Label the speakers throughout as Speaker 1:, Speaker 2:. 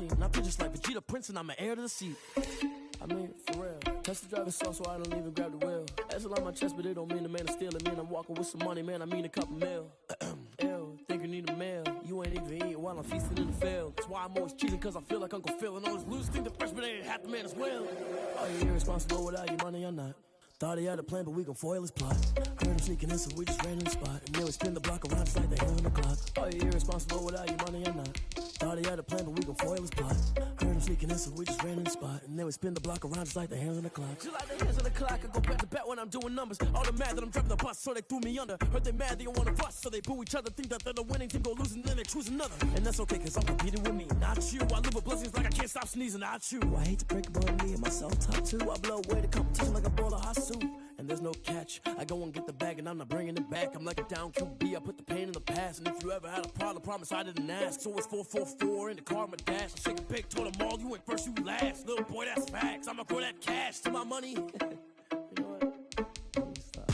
Speaker 1: scene. I feel just like Vegeta Prince and I'm an heir to the seat. I mean, for real. Test the driving sauce so I don't even grab the wheel. That's on my chest, but it don't mean the man is stealing. Mean I'm walking with some money, man. I mean a couple mil. Ew, think you need a meal. You ain't even eating while I'm feasting in the field. That's why I'm always cheating, cause I feel like Uncle Phil. And all those losers think the freshman ain't half the man as well. Are you irresponsible without your money or not? Thought he had a plan, but we gon' foil his plot. Heard him sneaking in, so we just ran in the spot. And then we spin the block around just like the hand on the clock. Are you irresponsible without your money or not? Thought he had a plan, but we gon' foil his plot. Heard him sneaking in, so we just ran in the spot. And then we spin the block around just like the hands on the clock. Just like the hands on the clock, I go back to back when I'm doing numbers. All the mad that I'm driving the bus, so they threw me under. Heard they mad, they don't wanna bust, so they boo each other. Think that they're the winning team, go losing, then they choose another. And that's okay, cause I'm competing with me, not you. I live with blessings like I can't stop sneezing, not you. I hate to break it, but me and myself top two. I blow away the competition like a bowl of hot soup. And there's no catch. I go and get the bag and I'm not bringing it back. I'm like a down QB, I put the pain in the past. And if you ever had a problem, promise I didn't ask. So it's 444 in the car, my dash. I shake a pig, told them all, you went first, you last. Little boy, that's facts. I'ma throw that cash to my money. You know what? Stop.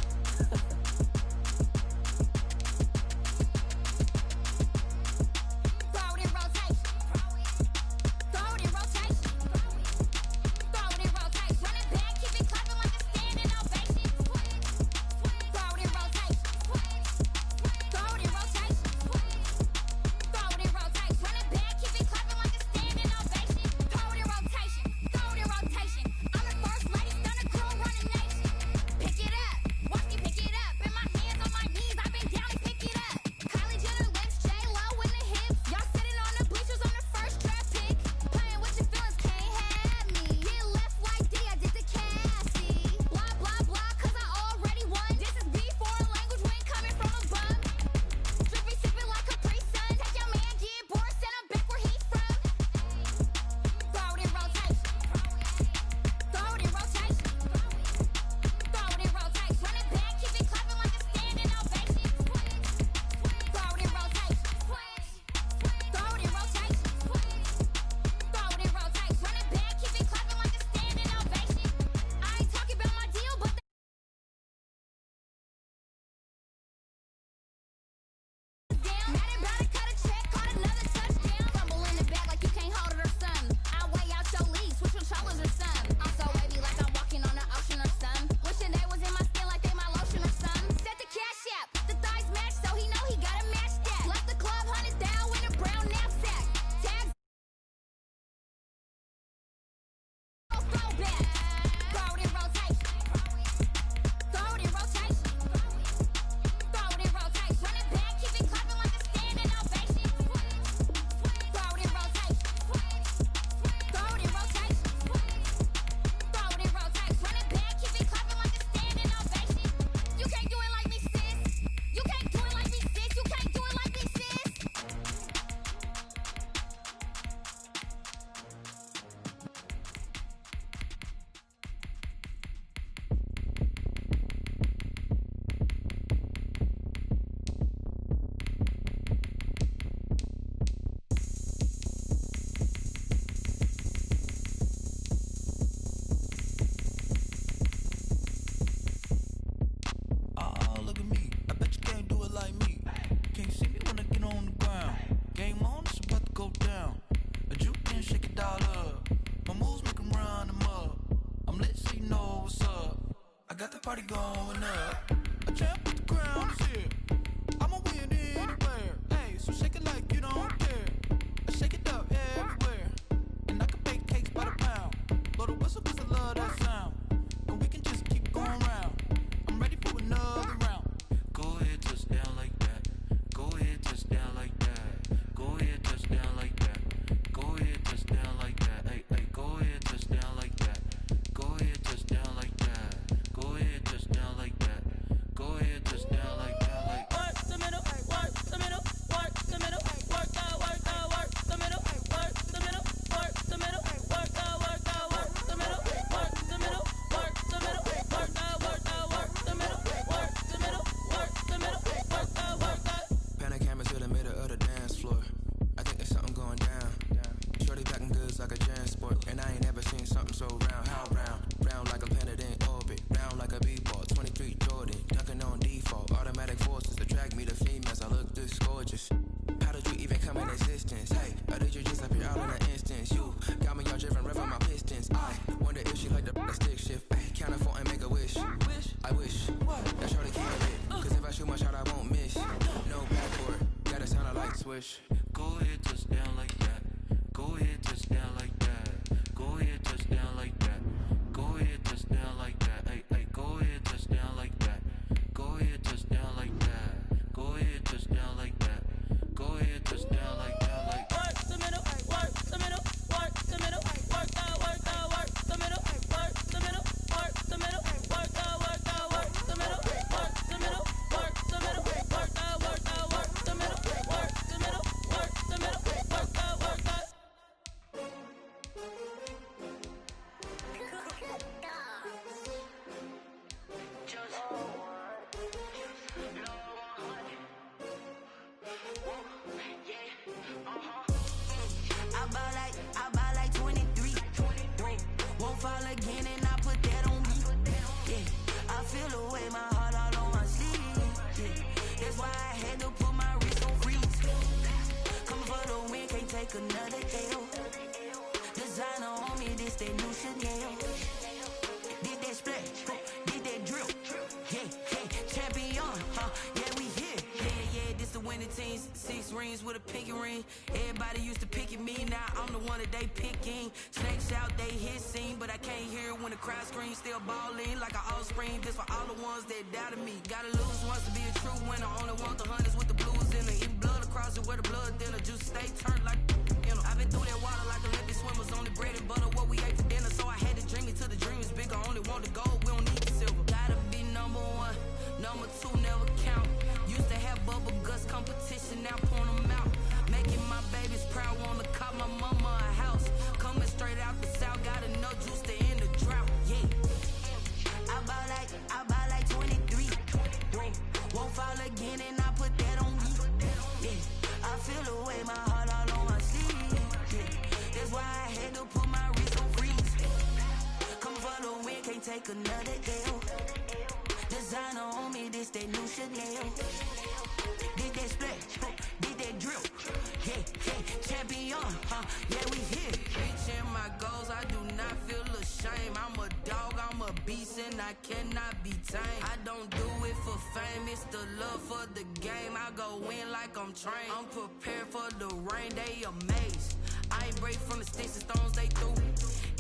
Speaker 2: Party going up. A champ with the crown is here. I'ma win anywhere. Hey, so shake it like you don't care. I shake it up everywhere. And I can bake cakes by the pound. Blow the whistle cause I love that sound. And we can just keep going round. I'm ready for another round. Go ahead, touch down like that. Go ahead, touch down like that. Go ahead, touch down like that. Go ahead, touch down like that. Hey, hey, go ahead, touch down like that. Go ahead, touch down like that. Go ahead, touch down like that.
Speaker 3: another L. Designer on me, this that new Chanel. Did that splash, did that drill. Yeah, champion, yeah, we here. Yeah, this the winning team. 6 rings with a pinky ring. Everybody used to pick at me, now I'm the one that they picking. Snakes out, they hit scene, but I can't hear it when the crowd screams. Still balling like an offspring. This for all the ones that doubted me. Gotta lose once to be a true winner. Only want the hunters with the blues in it. Even blood across it where the blood thinner. Juice stay turned like, you know. I've been through that water like Olympic swimmers. Only bread and butter, what we ate for dinner. So I had to dream it till the dream is bigger. Only want the gold, we don't need the silver. Gotta be number 1, number 2 never count. Used to have bubble guts competition, now point them out. Making my babies proud, wanna cop my mama a house. Coming straight out the south, got enough juice to end the drought. Yeah, I buy like 23. Won't fall again, and I put that on me. Yeah, I feel the way, my heart all on my sleeve. Yeah, that's why I had to put my wrist on freeze. Come for the win, can't take another L. Designer on me, this that new Chanel. Did that splash, did that drill. Yeah, champion, yeah, we here. Reaching my goals, I do not feel ashamed. I'm a dog, I'm a beast, and I cannot be tamed. I don't do it for fame, it's the love for the game. I go in like I'm trained. I'm prepared for the rain, they amazed. I ain't break from the sticks and stones they threw.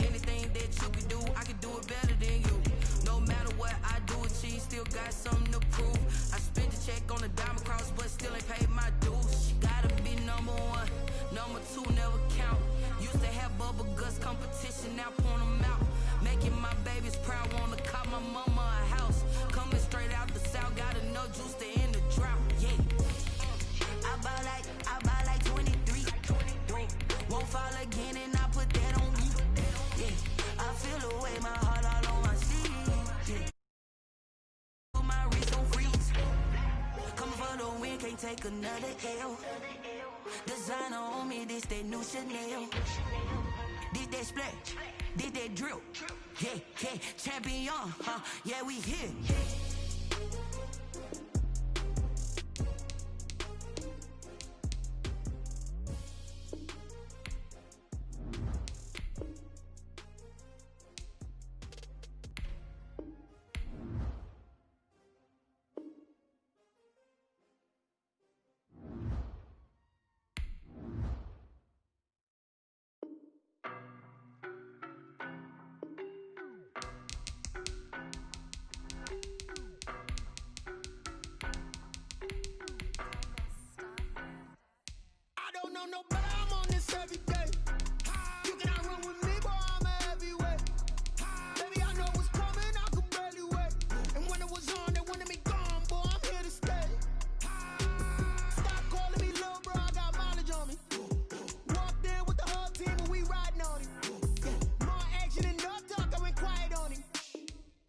Speaker 3: Anything that you can do, I can do it better than you. No matter what I do, achieve, still got something to prove. I spent the check on the diamond cross, but still ain't paid my dues. Gotta be number 1, number 2 never count. Used to have bubble guts competition, now point them out. Making my babies proud, wanna cop my mama a house. Coming straight out the south, got enough juice to end the drought. Yeah, I buy like 23. Won't fall again, and I put that on me. Yeah, I feel the way, my heart all on my sleeve. Yeah, put my wrist on freeze. Coming for the win, can't take another L. Designer on me, this that new Chanel. Did that splash, did that drill. Yeah, champion, yeah, we here.
Speaker 4: No, but I'm on this every day. You cannot run with me, boy, I'm a heavyweight. Baby, I know what's coming, I could barely wait. And when it was on, they wanted me gone, boy, I'm here to stay. Stop calling me little bro, I got mileage on me. Walked in with the whole team and we riding on him. More action and no talk, I went quiet on him.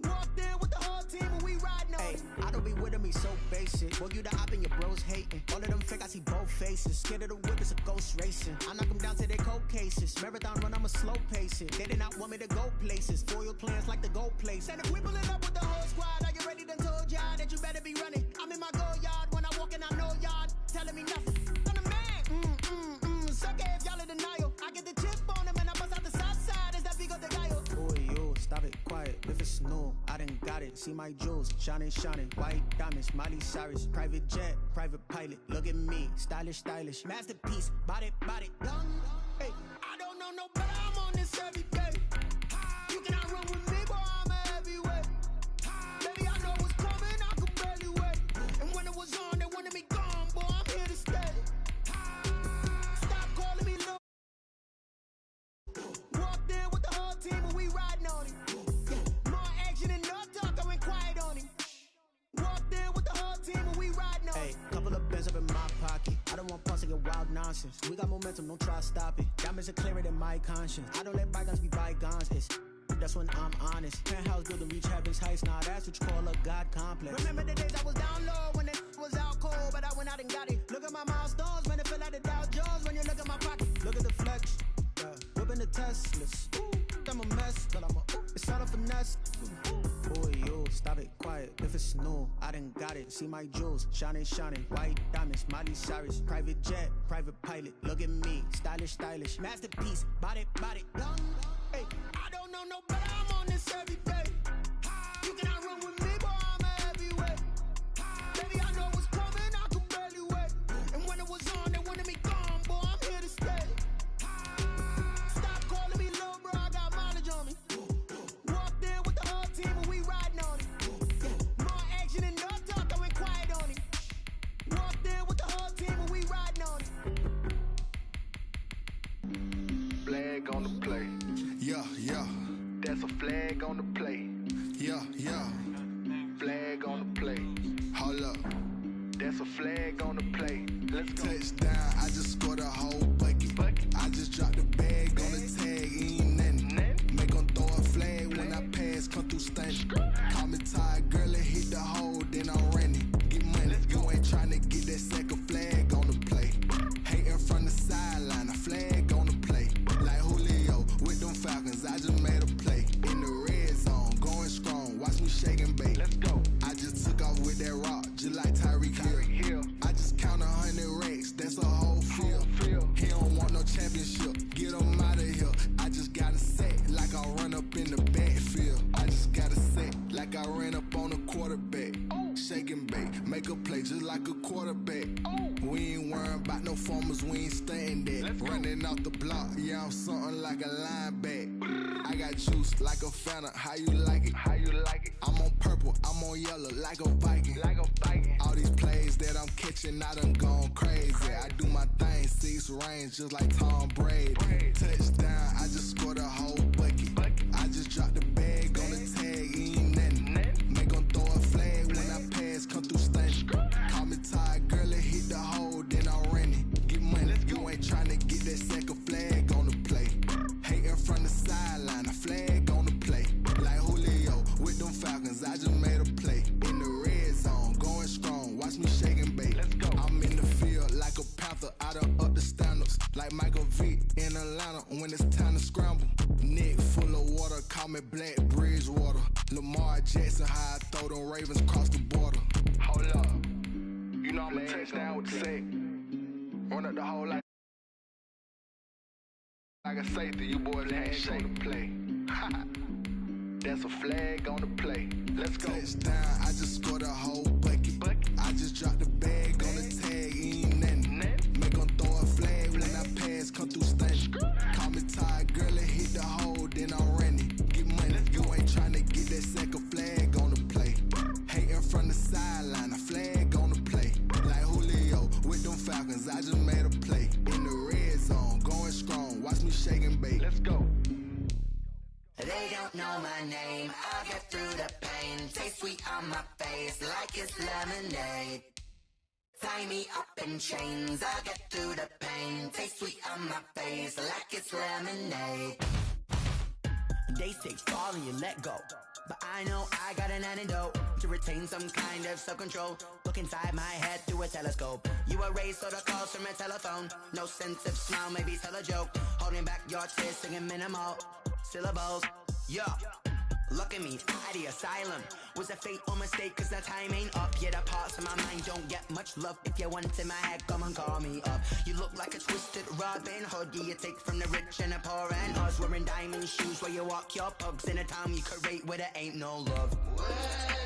Speaker 4: Walked in with the whole team and we riding on him.
Speaker 5: I don't be with him, he's so basic. Boy, you the op and your bros hating. All of them fake, I see both faces. Scared of the whip, it's a ghost racing. I knock them down to their cold cases. Marathon run, I'ma slow pace it. They did not want me to go places. Foil plans like the go place.
Speaker 4: And if we pulling up with the whole squad, I get ready to told y'all that you better be running. I'm in my go yard, when I walk in, I know y'all telling me nothing. I'm the man, suck it if y'all in denial. I get the chip on them and I bust out the south side, is that big of the guy?
Speaker 5: Boy, yo, stop it, quiet. If it's new, I done got it. See my jewels, shining, white diamonds, Miley Cyrus, private jet, private pilot. Look at me, stylish, masterpiece, body, done.
Speaker 4: Hey, I don't know no better, I'm on this every day. You cannot run with me, boy, I'm a heavyweight. Baby, I know what's coming, I could barely wait. And when it was on, they wanted me gone, boy, I'm here to stay. Stop calling me little. Walked in with the whole team and we riding on him. More action and no talk, I went quiet on him. Walked in with the whole team and we riding on him.
Speaker 5: Hey, couple of bands up in my pocket. I don't want pulse and wild nonsense. We got momentum, don't try to stop it. Diamonds are clearer than my conscience. I don't let bygones be bygones. It's that's when I'm honest. Penthouse building reach heaven's heights. Nah, that's what you call a God complex.
Speaker 4: Remember the days I was down low when it was out cold, but I went out and got it. Look at my milestones, man, it feel like the Dow Jones when you look at my pocket.
Speaker 5: Look at the flex, whipping the Teslas. I'm a mess, but I'm a it's all a finesse. Boy, you stop it, quiet. If it's new, I done got it. See my jewels, shining, shining. White diamonds, Miley Cyrus. Private jet, private pilot. Look at me, stylish, stylish. Masterpiece, body, body. Hey,
Speaker 4: I don't know no better, I'm on this every day. You cannot run with me, boy, I'm a heavyweight. Baby, I know what's coming, I can barely wait. And when it was on, they wanted me gone, boy, I'm here to stay. Stop calling me little bro, I got mileage on me. Walked in with the whole team and we riding on it. More action and no talk, I went quiet on it. Walked in with the whole team and we riding on it.
Speaker 6: Flag on the play.
Speaker 7: Yeah, yeah.
Speaker 6: That's a flag on the play.
Speaker 7: Yeah, yeah.
Speaker 6: Flag on the play.
Speaker 7: Hold up.
Speaker 6: That's a flag on the play. Let's go.
Speaker 7: Touchdown, I just scored a whole bucket. I just dropped the bag on the tag, ain't nothing. Make 'em throw a flag when I pass, come through stunning. Call me tired, girl, and hit the hole, then I'm running. Get money, you ain't tryna get that second flag on the play. Hating from the sideline, a flag on the play. Like Julio with them Falcons, I just made a play. In the red zone, going strong, watch me shake and bake.
Speaker 6: Let's go.
Speaker 7: I just took off with that rock, just like Tyreek Hill. I just count 100 racks, that's a whole field. He don't want no championship, get him out of here. I just gotta set like I run up in the backfield. I just gotta set like I ran up on a quarterback. Shake and bake, make a play just like a quarterback. We ain't worrying about no formers, we ain't staying there. Running off the block, yeah, I'm something like a lineback. I got juice like a Fanta, how you like it?
Speaker 6: How you like it?
Speaker 7: I'm on purple, I'm on yellow like a Viking.
Speaker 6: Like a Viking.
Speaker 7: All these plays that I'm catching, I done gone crazy. I do my thing, 6 range just like Tom Brady. Touchdown, I just scored a whole bucket. I just dropped the bag on the tag, ain't nothing. Make 'em throw a flag when I pass, come through stunning. Call me tired, girl, and hit the hole, then I'm running. Get money, you ain't tryna get that second flag on the play. Hating from the sideline, a flag on the play. Like Julio with them Falcons, I just made a play. In the red zone, going strong, watch me shake and bake. I'm in the field like a panther, I done up the standards. Like Michael Vick in Atlanta when it's time to scramble. Neck full of water, call me Black Bridgewater. Lamar Jackson, how I throw them Ravens across the border.
Speaker 6: Hold up. You know I'm a touchdown with the sack. Run up the whole like a safety. You boys can't shake the play. That's a flag on the play. Let's go.
Speaker 7: Touchdown, I just scored a whole bucket. I just dropped the bag on the tag, ain't nothing. Make 'em throw a flag when I pass, come through stunning. Call me tired, girl, and hit the hole, then I'm running. Get money, you ain't tryna get that second flag on the play. Hating from the sideline, a flag on the play. Like Julio with them Falcons, I just made a play. In the red zone, going strong, watch me shake and bake.
Speaker 6: Let's go.
Speaker 3: They don't know my name, I'll get through the pain. Taste sweet on my face like it's lemonade. Tie me up in chains, I'll get through the pain. Taste sweet on my face like it's lemonade.
Speaker 8: They say fall and you let go, but I know I got an antidote to retain some kind of self-control. Look inside my head through a telescope. You erase all the calls from a telephone. No sense of smile, maybe tell a joke. Holding back your tears, singing minimal syllables. Yeah, look at me, at the asylum. Was a fate or mistake, cause the time ain't up. Yeah, the parts of my mind don't get much love. If you want in my head, come and call me up. You look like a twisted Robin Hood. You take from the rich and the poor and us. Wearing diamond shoes where you walk your pugs in a town you create where there ain't no love.
Speaker 3: Where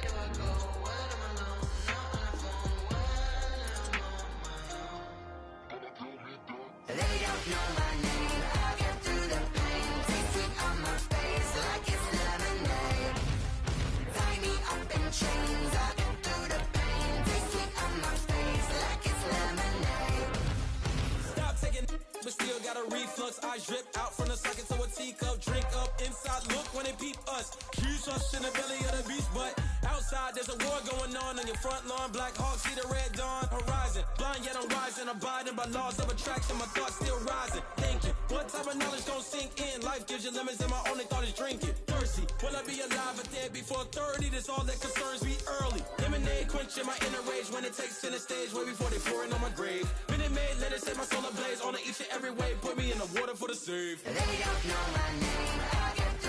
Speaker 3: do I go when I'm alone? Not on the phone when I'm on my own. They don't know my name, I'll get through the pain. Taste sweet on my face like it's lemonade. Tie me up in chains, I'll get through the pain. Taste sweet on my face like it's lemonade.
Speaker 1: Stop taking but still got a reflux. Eyes drip out from the socket to a teacup. Drink up inside, look when they peep us. Huge us in the belly of the beast, but outside there's a war going on your front lawn. Black Hawk, see the red dawn horizon. Blind yet I'm rising, abiding by laws of attraction. My thoughts still rising. Thinking, what type of knowledge gon' sink in? Life gives you lemons and my only thought is drinking. Thirsty, will I be alive or dead before 30? That's all that concerns me early. Lemonade quenching my inner rage when it takes center stage way before they pour it on my grave. Minute Maid, let it set my soul ablaze on each and every way. Put me in the water for the save.
Speaker 3: They don't know my name, I'll get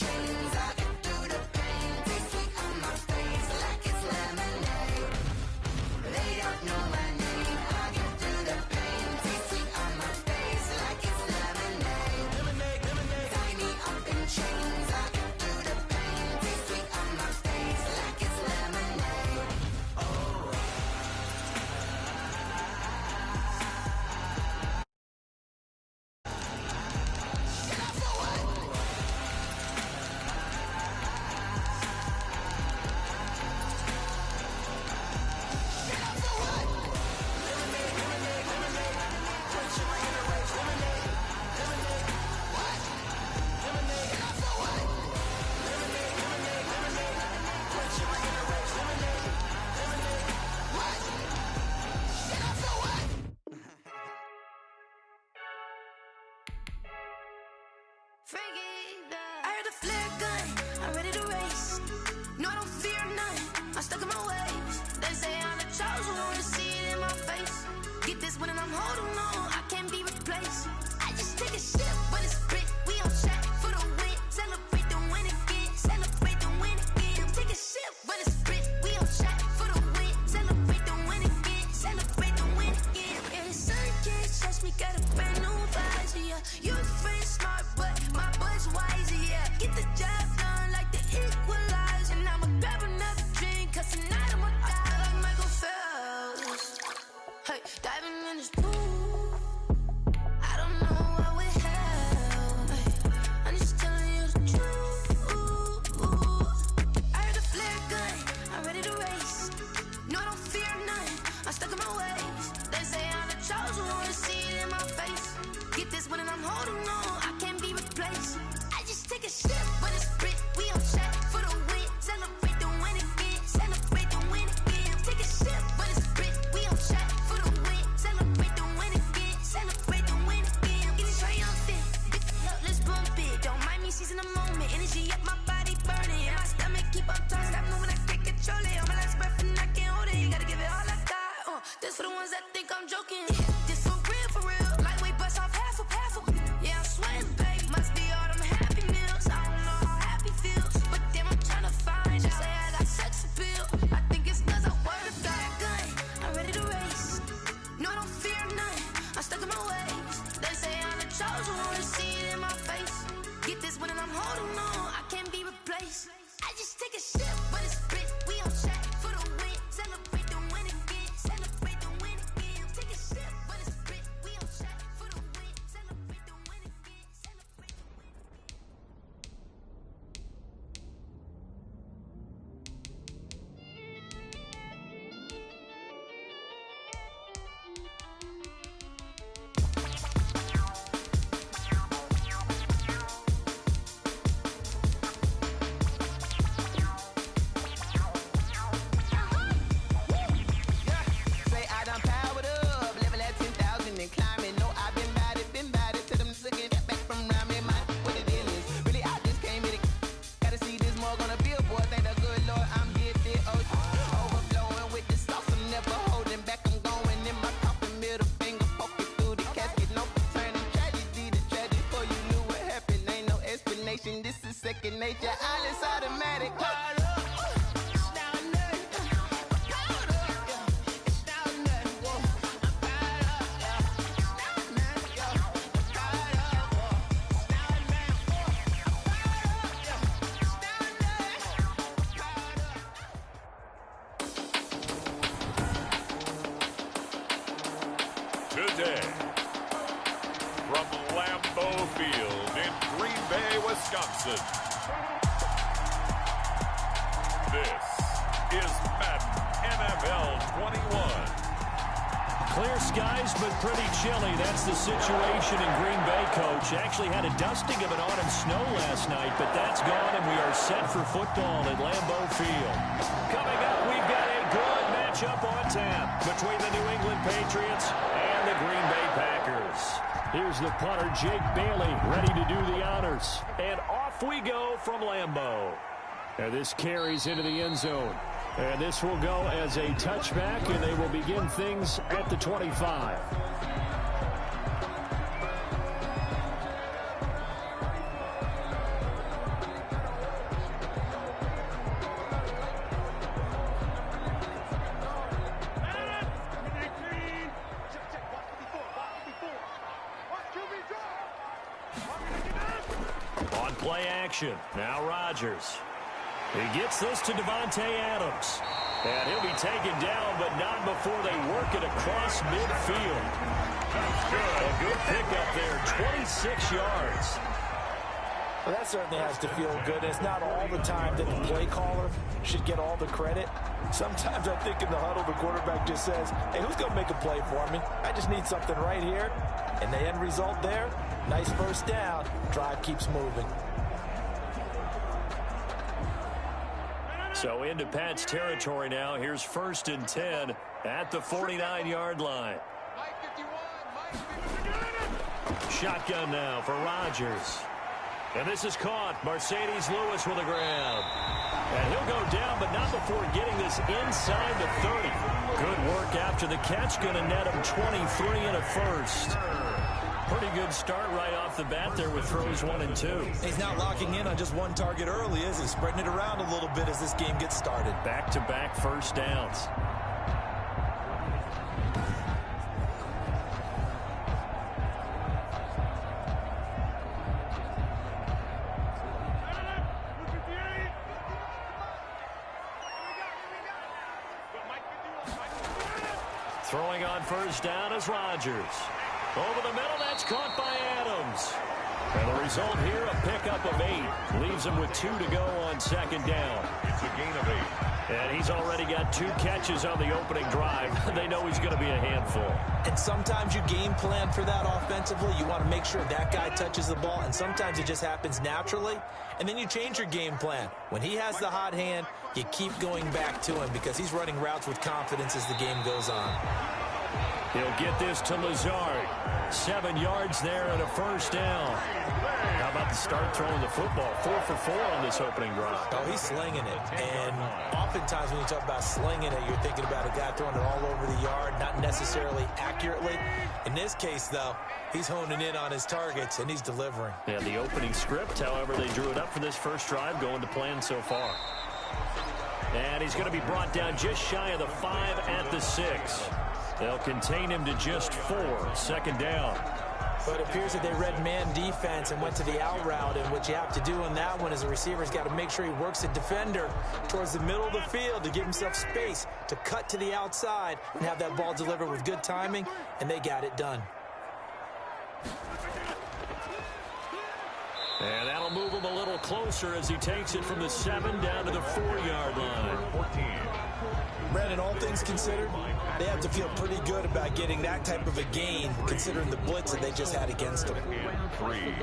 Speaker 8: chains. I get through the pain. Taste sweet on my face like it's lemonade. They don't know my name. I get through the pain. Taste sweet on my face like it's lemonade. Tie me up in chains. I get through the pain. Taste sweet on my face like it's lemonade.
Speaker 3: I heard a flare gun, I'm ready to race. No, I don't fear none, I'm stuck in my ways. They say I'm the chosen one, to see it in my face. Get this one and I'm holding on, I can't be replaced. I just take a sip, but it's split, we on track for the win. Celebrate the win again, celebrate the win again. Take a sip, but it's split, we on track for the win. Celebrate the win again, celebrate the win again. Yeah, the sun can't touch me, got a brand new visor, yeah. You're friend smart, but my boy's wiser, yeah. Get the job done like the equalizer. And I'ma grab another drink, cause tonight I'ma die like Michael Phelps. Hey, diving in this pool, I don't know what we have. Hey, I'm just telling you the truth. I heard a flare gun, I'm ready to race. No, I don't fear none, I'm stuck in my ways. They say I'm the chosen one, to see it in my face. Get this one and I'm holding on, I can't be replaced. I just take a sip, but it's split, we on track for the win. Celebrate the win again, celebrate the win again. Take a sip, but it's split, we on track for the win. Celebrate the win again, celebrate the win again. Get it triumphant, let's bump it. Don't mind me seizing the moment, energy up my body burning. And my stomach keep on turning, stop moving, I can't control it. On my last breath and I can't hold it, you gotta give it all I got. This for the ones that think I'm joking. This for real, lightweight bust off half a. Yeah, I'm sweating, babe, must be all them happy meals. I don't know how happy feels, but damn, I'm trying to find out. Say I got sex appeal, I think it's cause I word of God. Gun, I'm ready to race. No, I don't fear none, I'm stuck in my ways. They say I'm the chosen one, to see it in my face. Get this one and I'm holding on, I can't be replaced. I just take a sip, but it's split, we on track for the win. Celebrate the win again, celebrate the win again. Take a sip, but it's split, we on track for the win. Celebrate the win again, celebrate the win
Speaker 8: Say I done powered up, level at 10,000 and climbing. No, I've been bad it. To them niggas get that back from around me. My what the deal is. Really, I just came here to gotta see this more gonna billboard. Thank the good Lord, I'm gifted. Overflowing with the sauce, I'm never holding back. I'm going in my coffin, middle finger poking through the casket. No returning tragedy. The tragic for you knew what happened. Ain't no explanation. This is second nature. All is automatic.
Speaker 9: Today, from Lambeau Field in Green Bay, Wisconsin, this is Madden NFL 21.
Speaker 10: Clear skies, but pretty chilly. That's the situation in Green Bay, Coach. Actually had a dusting of an autumn snow last night, but that's gone, and we are set for football at Lambeau Field. Coming up, we've got a good matchup on tap between the New England Patriots and the Green Bay Packers. Here's the punter, Jake Bailey, ready to do the honors. And off we go from Lambeau. And this carries into the end zone. And this will go as a touchback, and they will begin things at the 25. Play action. Now Rodgers. He gets this to Davante Adams. And he'll be taken down, but not before they work it across midfield. A good pickup there, 26 yards.
Speaker 11: Well, that certainly has to feel good. It's not all the time that the play caller should get all the credit. Sometimes I think in the huddle, the quarterback just says, hey, who's going to make a play for me? I just need something right here. And the end result there, nice first down. Drive keeps moving.
Speaker 10: So into Pat's territory now. Here's 1st and 10 at the 49-yard line. Shotgun now for Rodgers. And this is caught. Mercedes Lewis with a grab. And he'll go down, but not before getting this inside the 30. Good work after the catch. Going to net him 23 and a first. Pretty good start right off the bat there with throws 1 and 2.
Speaker 11: He's not locking in on just one target early, is he? Spreading it around a little bit as this game gets started.
Speaker 10: Back-to-back first downs. Throwing on first down is Rodgers. Over the middle, that's caught by Adams. And the result here, a pickup of 8. Leaves him with 2 to go on 2nd down.
Speaker 9: It's a gain of 8.
Speaker 10: And he's already got 2 catches on the opening drive. They know he's going to be a handful.
Speaker 11: And sometimes you game plan for that offensively. You want to make sure that guy touches the ball, and sometimes it just happens naturally. And then you change your game plan. When he has the hot hand, you keep going back to him because he's running routes with confidence as the game goes on.
Speaker 10: He'll get this to Lazard. 7 yards there and a first down. How about the start throwing the football? 4 for 4 on this opening drive.
Speaker 11: Oh, he's slinging it. And oftentimes when you talk about slinging it, you're thinking about a guy throwing it all over the yard, not necessarily accurately. In this case, though, he's honing in on his targets, and he's delivering.
Speaker 10: Yeah, the opening script, however, they drew it up for this first drive, going to plan so far. And he's going to be brought down just shy of the 5 at the 6. They'll contain him to just 4. 2nd down.
Speaker 11: But it appears that they read man defense and went to the out route. And what you have to do on that one is the receiver's got to make sure he works the defender towards the middle of the field to give himself space to cut to the outside and have that ball delivered with good timing. And they got it done.
Speaker 10: And that'll move him a little closer as he takes it from the 7 down to the 4-yard line.
Speaker 9: 14.
Speaker 11: Brandon, all things considered, they have to feel pretty good about getting that type of a gain, considering the blitz that they just had against them.
Speaker 9: 3.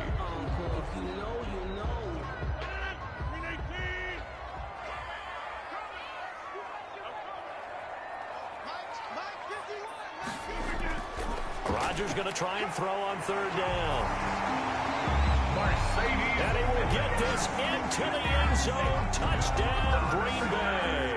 Speaker 10: Rodgers going to try and throw on 3rd down.
Speaker 9: Mercedes.
Speaker 10: And he will get this into the end zone. Touchdown, Green Bay.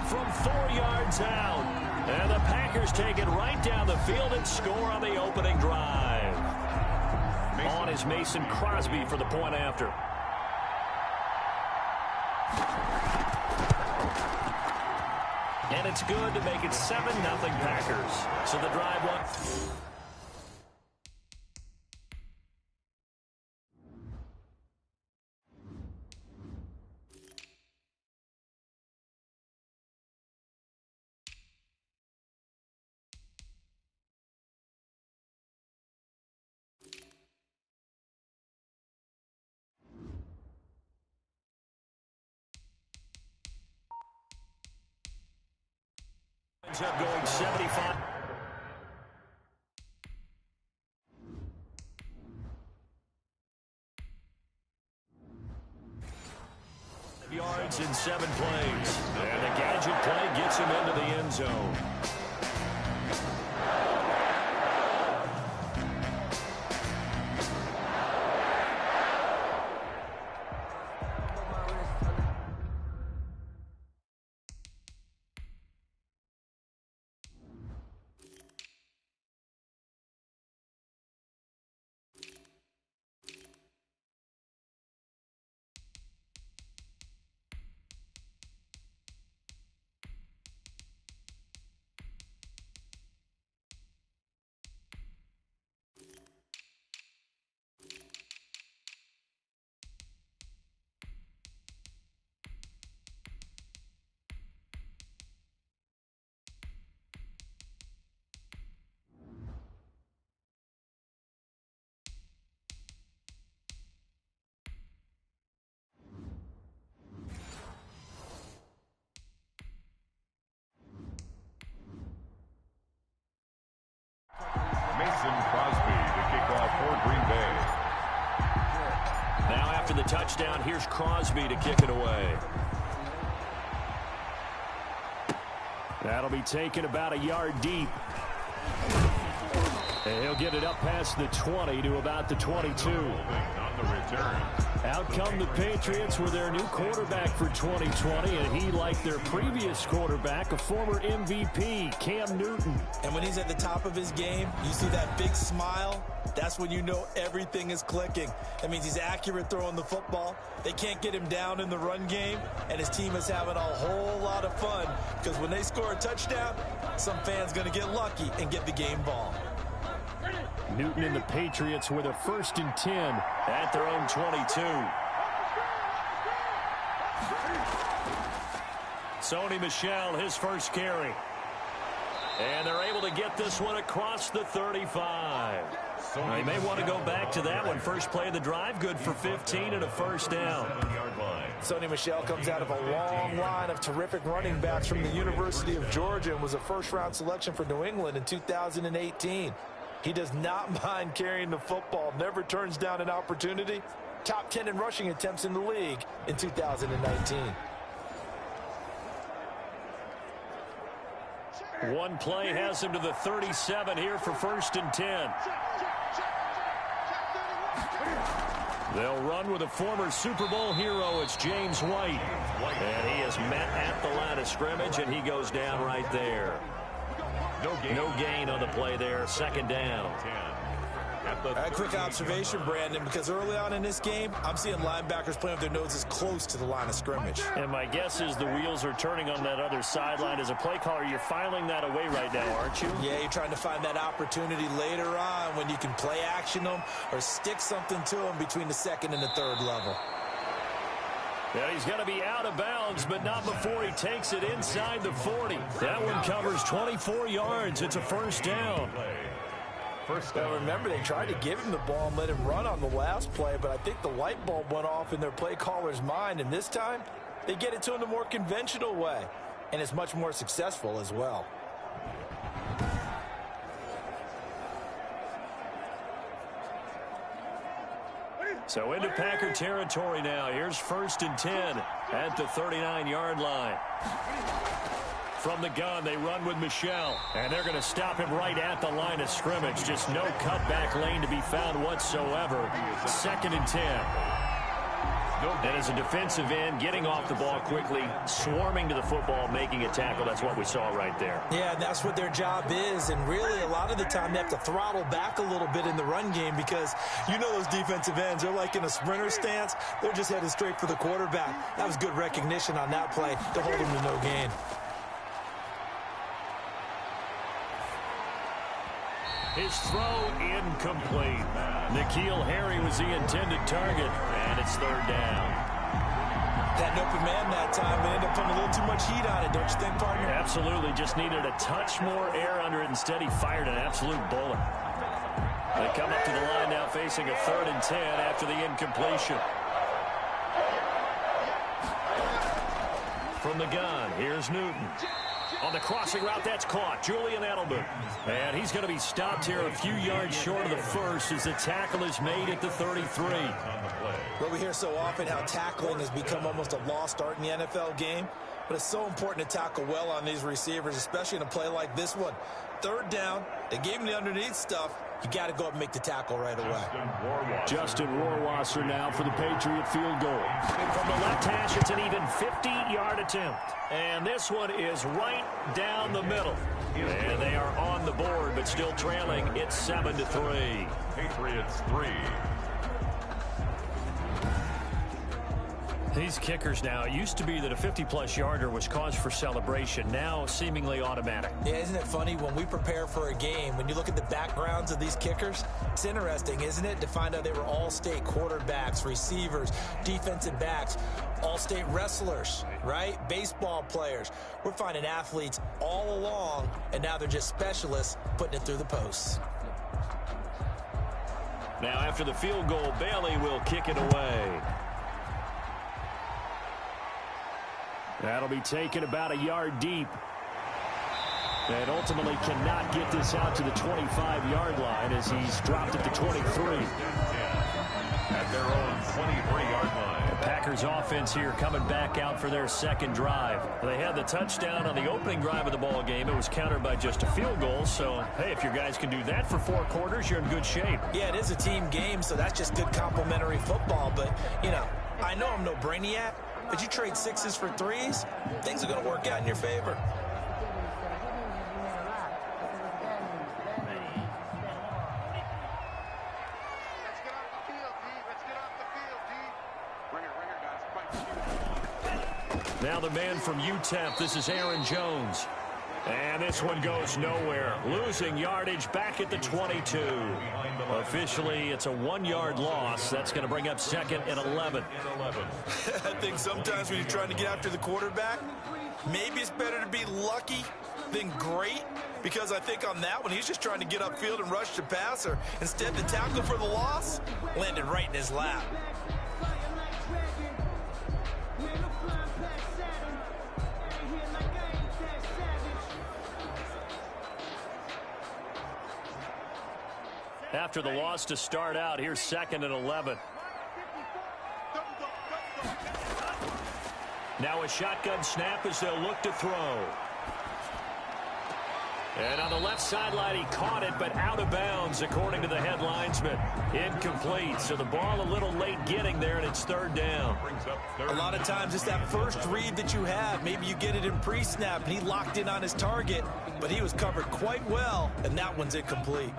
Speaker 10: From 4 yards out. And the Packers take it right down the field and score on the opening drive. On is Mason Crosby for the point after. And it's good to make it 7-0 Packers. So the drive won. Ends up going 75. Yards in 7 plays. And the gadget play gets him into the end zone. after the touchdown, here's Crosby to kick it away. That'll be taken about a yard deep. And he'll get it up past the 20 to about the 22.
Speaker 9: On the return.
Speaker 10: Out come the Patriots with their new quarterback for 2020, and he, like their previous quarterback, a former MVP, Cam Newton.
Speaker 11: And when he's at the top of his game, you see that big smile. That's when you know everything is clicking. That means he's accurate throwing the football. They can't get him down in the run game, and his team is having a whole lot of fun because when they score a touchdown, some fan's going to get lucky and get the game ball.
Speaker 10: Newton and the Patriots with a 1st and 10 at their own 22. Sony Michel, his first carry. And they're able to get this one across the 35. They may want to go back to that one. First play of the drive, good for 15 and a first down.
Speaker 11: Sony Michel comes out of a long line of terrific running backs from the University of Georgia and was a first-round selection for New England in 2018. He does not mind carrying the football, never turns down an opportunity. Top 10 in rushing attempts in the league in 2019.
Speaker 10: One play has him to the 37 here for 1st and 10. They'll run with a former Super Bowl hero. It's James White. And he is met at the line of scrimmage, and he goes down right there. No gain on the play there. 2nd down.
Speaker 11: A quick observation, Brandon, because early on in this game, I'm seeing linebackers playing with their noses close to the line of scrimmage.
Speaker 10: And my guess is the wheels are turning on that other sideline. As a play caller, you're filing that away right now, aren't you?
Speaker 11: Yeah, you're trying to find that opportunity later on when you can play action them or stick something to them between the 2nd and the 3rd level.
Speaker 10: Yeah, he's going to be out of bounds, but not before he takes it inside the 40. That one covers 24 yards. It's a 1st down.
Speaker 11: Now remember, they tried to give him the ball and let him run on the last play, but I think the light bulb went off in their play caller's mind, and this time they get it to him the more conventional way, and it's much more successful as well.
Speaker 10: So into Packer territory now. Here's 1st and 10 at the 39-yard line. From the gun, they run with Michel, and they're going to stop him right at the line of scrimmage. Just no cutback lane to be found whatsoever. 2nd and 10. And as a defensive end, getting off the ball quickly, swarming to the football, making a tackle. That's what we saw right there.
Speaker 11: Yeah, and that's what their job is. And really, a lot of the time, they have to throttle back a little bit in the run game because you know those defensive ends, they're like in a sprinter stance. They're just headed straight for the quarterback. That was good recognition on that play to hold him to no gain.
Speaker 10: His throw incomplete. N'Keal Harry was the intended target, and it's 3rd down.
Speaker 11: Had an open man that time, but ended up putting a little too much heat on it, don't you think, partner?
Speaker 10: Absolutely. Just needed a touch more air under it. Instead, he fired an absolute bullet. They come up to the line now facing a 3rd and 10 after the incompletion. From the gun, here's Newton. On the crossing route, that's caught. Julian Edelman. And he's going to be stopped here a few yards short of the 1st as the tackle is made at the 33.
Speaker 11: Well, we hear so often how tackling has become almost a lost art in the NFL game. But it's so important to tackle well on these receivers, especially in a play like this one. 3rd down, they gave him the underneath stuff. You got to go up and make the tackle right away.
Speaker 10: Justin Rohrwasser now for the Patriot field goal. From the left hash, it's an even 50-yard attempt. And this one is right down the middle. And they are on the board, but still trailing. It's 7-3.
Speaker 9: Patriots 3.
Speaker 10: These kickers now, it used to be that a 50-plus yarder was cause for celebration. Now seemingly automatic.
Speaker 11: Yeah, isn't it funny when we prepare for a game, when you look at the backgrounds of these kickers, it's interesting, isn't it, to find out they were all-state quarterbacks, receivers, defensive backs, all-state wrestlers, right? Baseball players. We're finding athletes all along, and now they're just specialists putting it through the posts.
Speaker 10: Now after the field goal, Bailey will kick it away. That'll be taken about a yard deep. And ultimately cannot get this out to the 25-yard line as he's dropped at the 23.
Speaker 9: At their own 23-yard line.
Speaker 10: The Packers offense here coming back out for their second drive. They had the touchdown on the opening drive of the ball game. It was countered by just a field goal. So, hey, if your guys can do that for 4 quarters, you're in good shape.
Speaker 11: Yeah, it is a team game, so that's just good complimentary football. But, you know, I know I'm no brainiac, but you trade 6s for 3s, things are going to work out in your favor.
Speaker 10: Now the man from UTEP, this is Aaron Jones. And this one goes nowhere. Losing yardage back at the 22. Officially, it's a 1-yard loss. That's going to bring up 2nd and 11.
Speaker 11: I think sometimes when you're trying to get after the quarterback, maybe it's better to be lucky than great. Because I think on that one, he's just trying to get upfield and rush the passer. Instead, the tackle for the loss landed right in his lap.
Speaker 10: After the loss to start out, here's 2nd and 11. Now a shotgun snap as they'll look to throw. And on the left sideline, he caught it, but out of bounds, according to the head linesman. Incomplete, so the ball a little late getting there, and it's 3rd down.
Speaker 11: A lot of times it's that first read that you have. Maybe you get it in pre-snap, and he locked in on his target, but he was covered quite well, and that one's incomplete.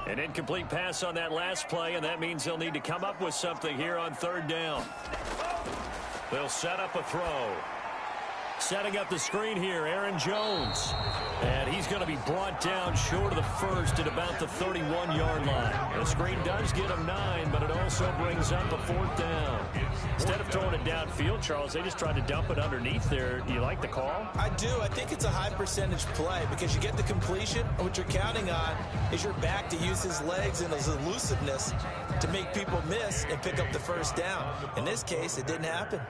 Speaker 10: An incomplete pass on that last play, and that means they'll need to come up with something here on 3rd down. They'll set up a throw. Setting up the screen here, Aaron Jones. And he's going to be brought down short of the first at about the 31-yard line. The screen does get him 9, but it also brings up a 4th down. Instead of throwing it downfield, Charles, they just tried to dump it underneath there. Do you like the call?
Speaker 11: I do. I think it's a high percentage play because you get the completion, and what you're counting on is your back to use his legs and his elusiveness to make people miss and pick up the 1st down. In this case, it didn't happen.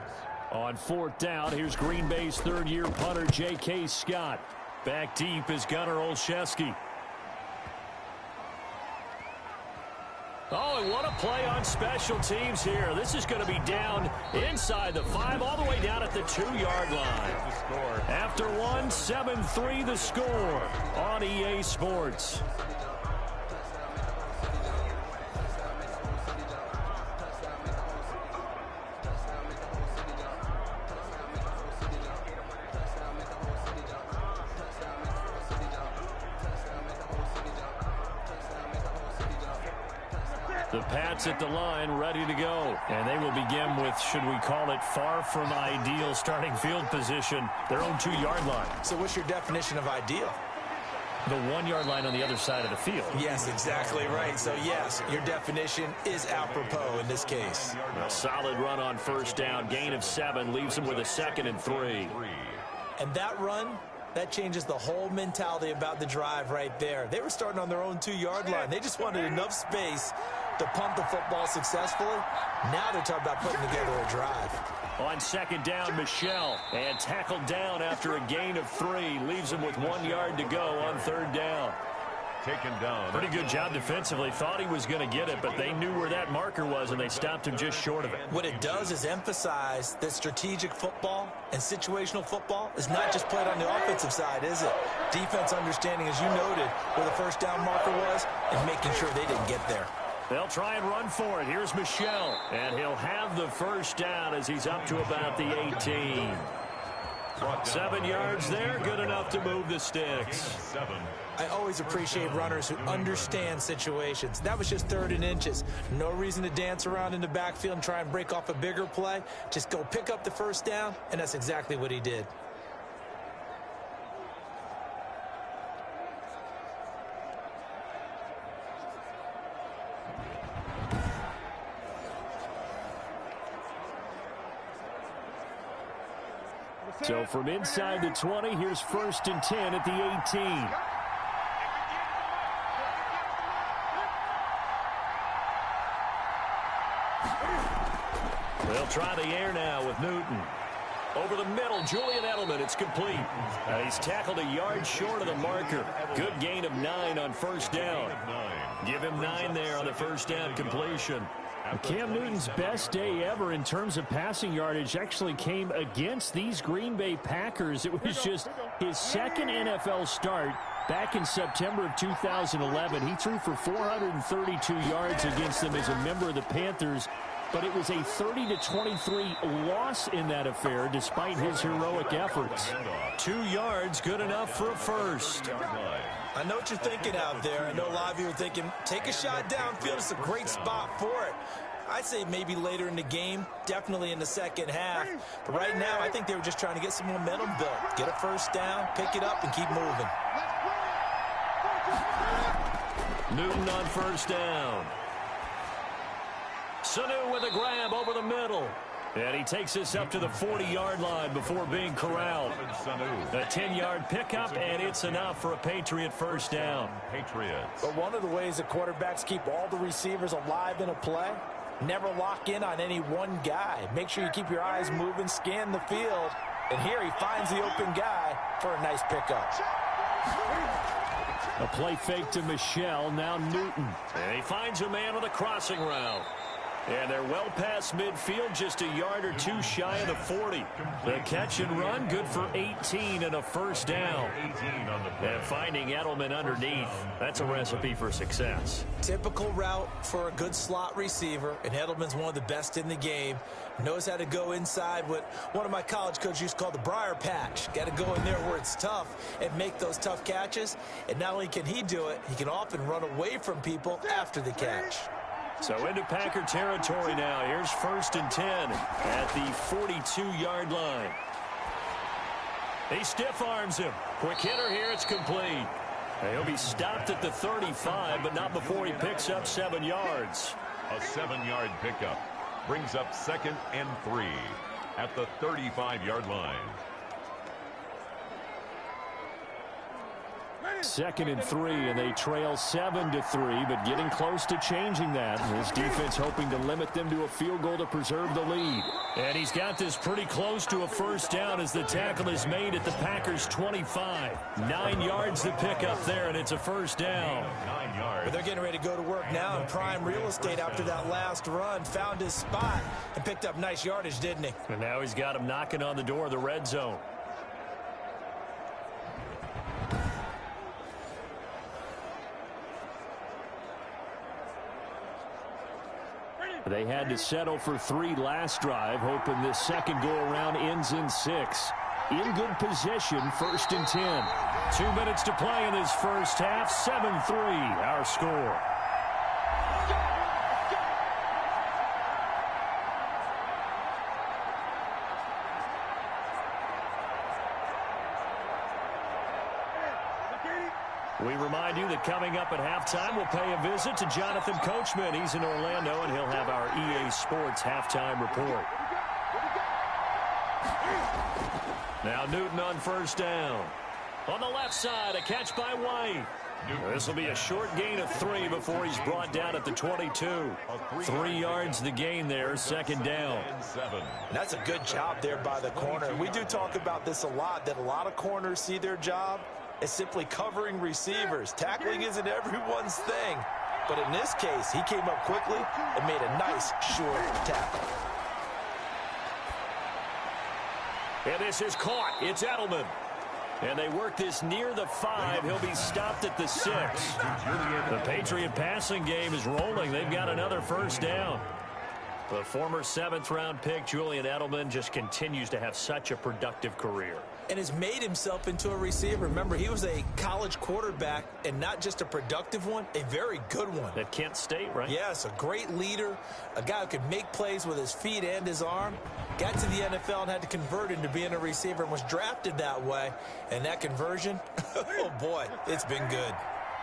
Speaker 10: On 4th down, here's Green Bay's 3rd-year punter, J.K. Scott. Back deep is Gunnar Olszewski. Oh, and what a play on special teams here. This is going to be down inside the 5, all the way down at the 2-yard line. After one, 7-3 the score on EA Sports. The Pats at the line, ready to go. And they will begin with, should we call it, far from ideal starting field position, their own 2-yard line.
Speaker 11: So what's your definition of ideal?
Speaker 10: The 1-yard line on the other side of the field.
Speaker 11: Yes, exactly right. So, yes, your definition is apropos in this case.
Speaker 10: A solid run on 1st down. Gain of 7 leaves them with a 2nd and 3.
Speaker 11: And that run, that changes the whole mentality about the drive right there. They were starting on their own 2-yard line. They just wanted enough space to punt the football successfully. Now they're talking about putting together a drive.
Speaker 10: On 2nd down, Michel, and tackled down after a gain of 3. Leaves him with 1 yard to go on 3rd down.
Speaker 9: Taken down.
Speaker 10: Pretty good job defensively. Thought he was going to get it, but they knew where that marker was, and they stopped him just short of it.
Speaker 11: What it does is emphasize that strategic football and situational football is not just played on the offensive side, is it? Defense understanding, as you noted, where the 1st down marker was and making sure they didn't get there.
Speaker 10: They'll try and run for it. Here's Michel, and he'll have the 1st down as he's up to about the 18. 7 yards there, good enough to move the sticks.
Speaker 11: I always appreciate runners who understand situations. That was just 3rd and inches. No reason to dance around in the backfield and try and break off a bigger play. Just go pick up the 1st down, and that's exactly what he did.
Speaker 10: So from inside the 20, here's 1st and 10 at the 18. They'll try the air now with Newton. Over the middle, Julian Edelman, it's complete. And he's tackled a yard short of the marker. Good gain of 9 on 1st down. Give him 9 there on the 1st down completion. Cam Newton's best day ever in terms of passing yardage actually came against these Green Bay Packers. It was just his second NFL start back in September of 2011. He threw for 432 yards against them as a member of the Panthers, but it was a 30-23 loss in that affair despite his heroic efforts. 2 yards, good enough for a first.
Speaker 11: I know what you're thinking out there. I know a lot of you are thinking, take a shot downfield. It's a great spot for it. I'd say maybe later in the game, definitely in the second half. But right now, I think they were just trying to get some momentum built. Get a first down, pick it up, and keep moving.
Speaker 10: Newton on first down. Sanu with a grab over the middle. And he takes us up to the 40-yard line before being corralled. A 10-yard pickup, and it's enough for a Patriot first down.
Speaker 11: But one of the ways that quarterbacks keep all the receivers alive in a play, never lock in on any one guy. Make sure you keep your eyes moving, scan the field. And here he finds the open guy for a nice pickup.
Speaker 10: A play fake to Michel, now Newton. And he finds a man on the crossing route. And they're well past midfield, just a yard or two shy of the 40. The catch and run, good for 18 and a first down. And finding Edelman underneath, that's a recipe for success.
Speaker 11: Typical route for a good slot receiver, and Edelman's one of the best in the game. Knows how to go inside what one of my college coaches used to call the briar patch. Got to go in there where it's tough and make those tough catches. And not only can he do it, he can often run away from people after the catch.
Speaker 10: So into Packer territory now. Here's first and 10 at the 42-yard line. He stiff arms him. Quick hitter here. It's complete. He'll be stopped at the 35, but not before he picks up 7 yards.
Speaker 9: A 7-yard pickup brings up 2nd and 3 at the 35-yard line.
Speaker 10: 2nd and 3, and they trail 7-3, but getting close to changing that. His defense hoping to limit them to a field goal to preserve the lead. And he's got this pretty close to a first down as the tackle is made at the Packers' 25. 9 yards to pick up there, and it's a first down.
Speaker 9: 9 yards.
Speaker 11: But they're getting ready to go to work now in prime real estate after that last run. Found his spot and picked up nice yardage, didn't he?
Speaker 10: And now he's got him knocking on the door of the red zone. They had to settle for 3 last drive, hoping this second go-around ends in 6. In good position, first and 10. 2 minutes to play in this first half, 7-3, our score. We remind you that coming up at halftime, we'll pay a visit to Jonathan Coachman. He's in Orlando, and he'll have our EA Sports halftime report. Now Newton on first down. On the left side, a catch by White. This will be a short gain of 3 before he's brought down at the 22. 3 yards the gain there, second down.
Speaker 11: That's a good job there by the corner. We do talk about this a lot, that a lot of corners see their job as simply covering receivers. Tackling isn't everyone's thing. But in this case, he came up quickly and made a nice short tackle.
Speaker 10: And this is caught. It's Edelman. And they work this near the 5. He'll be stopped at the 6. The Patriot passing game is rolling. They've got another first down. The former 7th-round pick, Julian Edelman, just continues to have such a productive career.
Speaker 11: And has made himself into a receiver. Remember, he was a college quarterback, and not just a productive one, a very good one.
Speaker 10: At Kent State, right?
Speaker 11: Yes, a great leader, a guy who could make plays with his feet and his arm. Got to the NFL and had to convert into being a receiver and was drafted that way. And that conversion, oh boy, it's been good.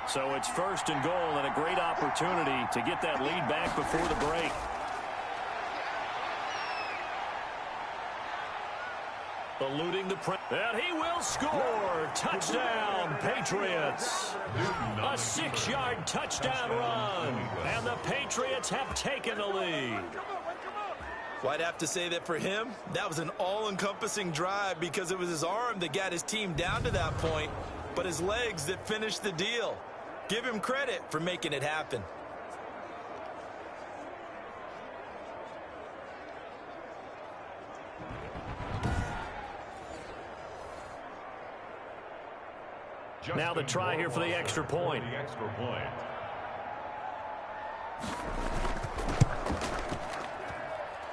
Speaker 10: So it's first and goal and a great opportunity to get that lead back before the break. Eluding the press. And he will score. Touchdown, Patriots. A 6-yard touchdown run. And the Patriots have taken the lead.
Speaker 11: Well, I'd have to say that for him, that was an all-encompassing drive because it was his arm that got his team down to that point, but his legs that finished the deal. Give him credit for making it happen.
Speaker 10: Now the try here for the extra point.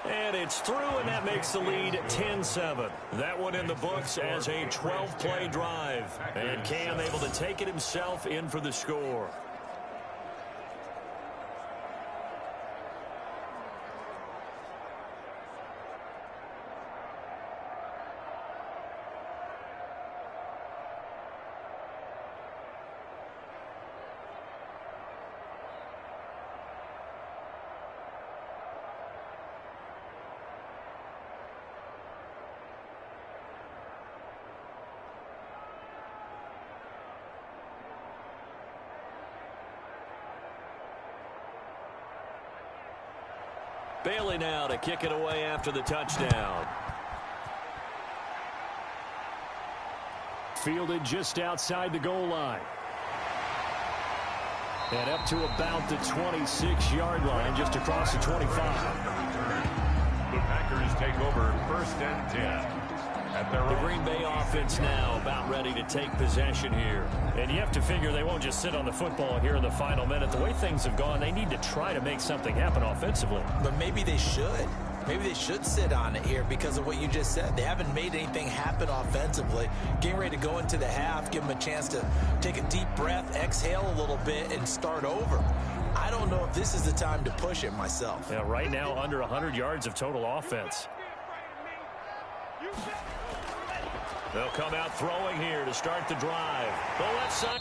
Speaker 10: And it's through, and that makes the lead 10-7. That one in the books as a 12-play drive. And Cam able to take it himself in for the score. Bailey now to kick it away after the touchdown. Fielded just outside the goal line. And up to about the 26-yard line, just across the 25.
Speaker 9: The Packers take over 1st and 10.
Speaker 10: The Green Bay offense now about ready to take possession here. And you have to figure they won't just sit on the football here in the final minute. The way things have gone, they need to try to make something happen offensively.
Speaker 11: But maybe they should. Maybe they should sit on it here because of what you just said. They haven't made anything happen offensively. Getting ready to go into the half, give them a chance to take a deep breath, exhale a little bit, and start over. I don't know if this is the time to push it myself.
Speaker 10: Yeah, right now under 100 yards of total offense. They'll come out throwing here to start the drive. The left side.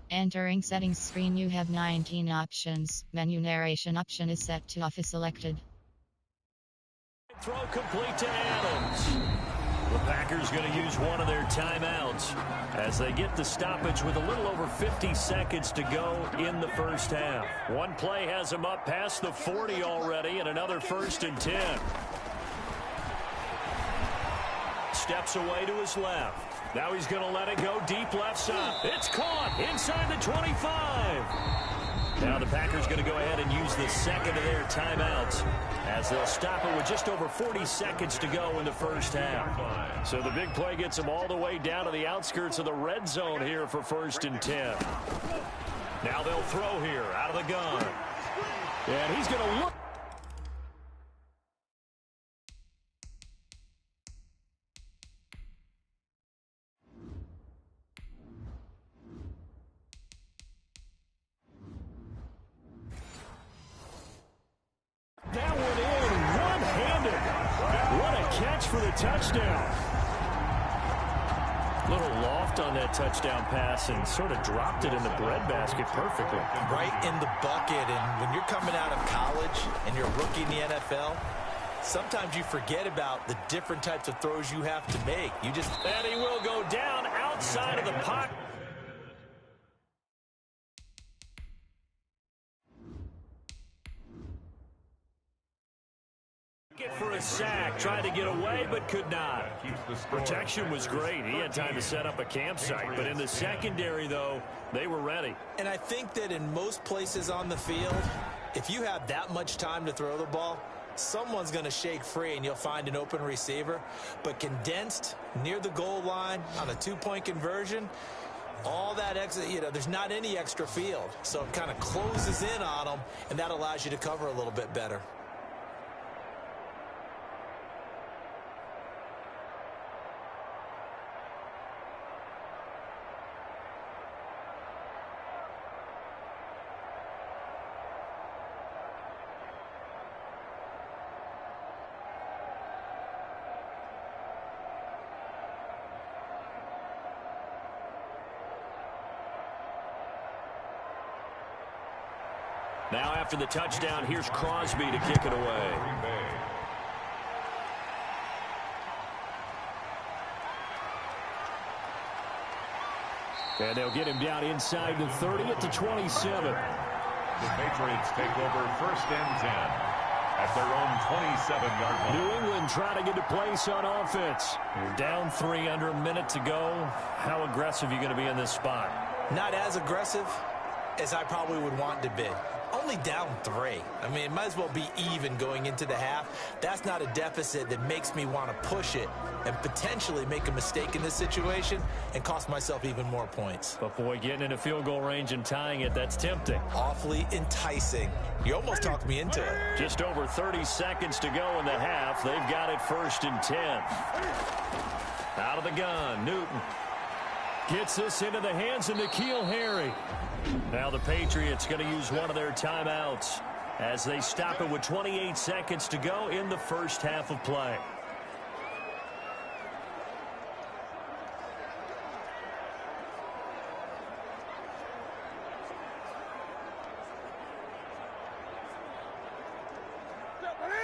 Speaker 12: Entering settings screen, you have 19 options. Menu narration option is set to office selected.
Speaker 10: Throw complete to Adams. The Packers going to use one of their timeouts as they get the stoppage with a little over 50 seconds to go in the first half. One play has them up past the 40 already, and another 1st and 10. Steps away to his left. Now he's going to let it go deep left side. It's caught inside the 25. Now the Packers going to go ahead and use the second of their timeouts as they'll stop it with just over 40 seconds to go in the first half. So the big play gets them all the way down to the outskirts of the red zone here for 1st and 10. Now they'll throw here out of the gun. And he's going to look. That one in, one-handed. What a catch for the touchdown. Little loft on that touchdown pass and sort of dropped it in the breadbasket perfectly.
Speaker 11: Right in the bucket, and when you're coming out of college and you're a rookie in the NFL, sometimes you forget about the different types of throws you have to make. And
Speaker 10: he will go down outside of the pocket. For a sack, tried to get away but could not. Protection was great. He had time to set up a campsite, but in the secondary, though, they were ready.
Speaker 11: And I think that in most places on the field, if you have that much time to throw the ball, someone's going to shake free and you'll find an open receiver. But condensed near the goal line on a two-point conversion, all that extra, there's not any extra field. So it kind of closes in on them, and that allows you to cover a little bit better.
Speaker 10: Now after the touchdown, here's Crosby to kick it away. And they'll get him down inside the 30 at the 27.
Speaker 9: The Patriots take over 1st and 10 at their own 27-yard line.
Speaker 10: New England trying to get a place on offense. You're down 3 under a minute to go. How aggressive are you going to be in this spot?
Speaker 11: Not as aggressive as I probably would want to be. Only down 3. I mean, it might as well be even going into the half. That's not a deficit that makes me want to push it and potentially make a mistake in this situation and cost myself even more points.
Speaker 10: But boy, getting into field goal range and tying it, that's tempting.
Speaker 11: Awfully enticing. You almost talked me into it.
Speaker 10: Just over 30 seconds to go in the half. They've got it 1st and 10. Out of the gun, Newton gets this into the hands of N'Keal Harry. Now the Patriots going to use one of their timeouts as they stop it with 28 seconds to go in the first half of play.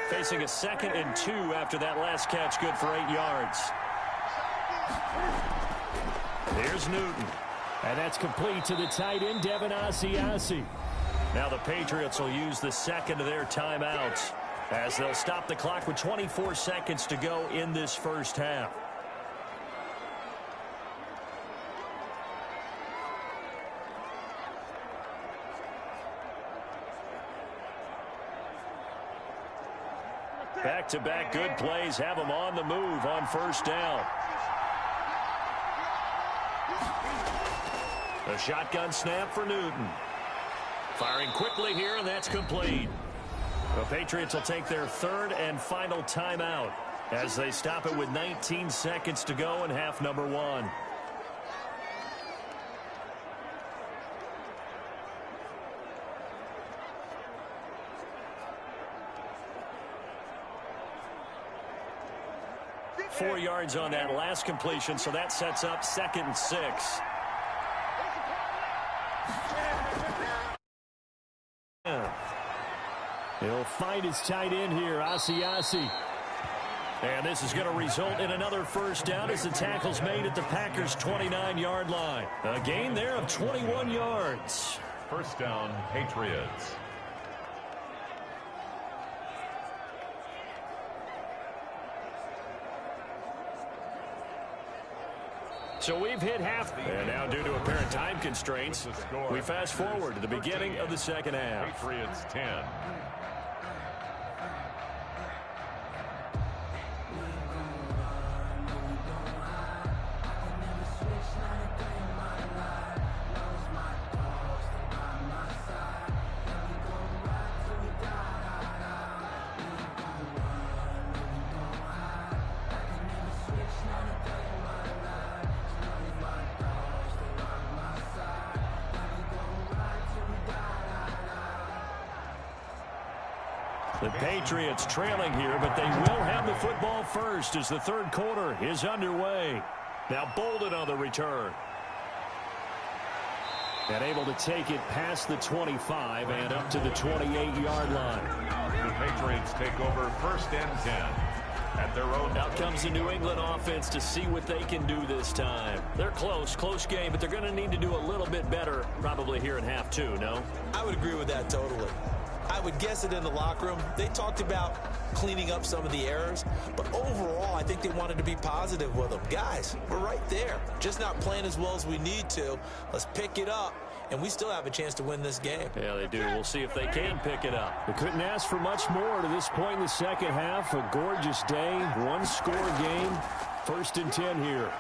Speaker 10: Facing a 2nd and 2 after that last catch, good for 8 yards. Here's Newton. And that's complete to the tight end, Devin Asiasi. Now the Patriots will use the 2nd of their timeouts as they'll stop the clock with 24 seconds to go in this first half. Back-to-back good plays have them on the move on 1st down. A shotgun snap for Newton. Firing quickly here, and that's complete. The Patriots will take their 3rd and final timeout as they stop it with 19 seconds to go in half number 1. Four yards on that last completion, so that sets up 2nd and 6. He'll find his tight end here, Asiasi. And this is going to result in another 1st down as the tackle's made at the Packers' 29-yard line. A gain there of 21 yards.
Speaker 9: 1st down, Patriots.
Speaker 10: So we've hit half. And now due to apparent time constraints, we fast forward to the beginning of the 2nd half.
Speaker 9: Patriots 10.
Speaker 10: The Patriots trailing here, but they will have the football first as the 3rd quarter is underway. Now Bolden on the return. And able to take it past the 25 and up to the 28-yard line.
Speaker 9: The Patriots take over 1st and 10 at their own.
Speaker 10: Out comes the New England offense to see what they can do this time. They're close game, but they're going to need to do a little bit better probably here in half 2, no?
Speaker 11: I would agree with that totally. I would guess it in the locker room. They talked about cleaning up some of the errors, but overall, I think they wanted to be positive with them. Guys, we're right there. Just not playing as well as we need to. Let's pick it up, and we still have a chance to win this game.
Speaker 10: Yeah, they do. We'll see if they can pick it up. They couldn't ask for much more to this point in the 2nd half. A gorgeous day, 1-score game. 1st and 10 here.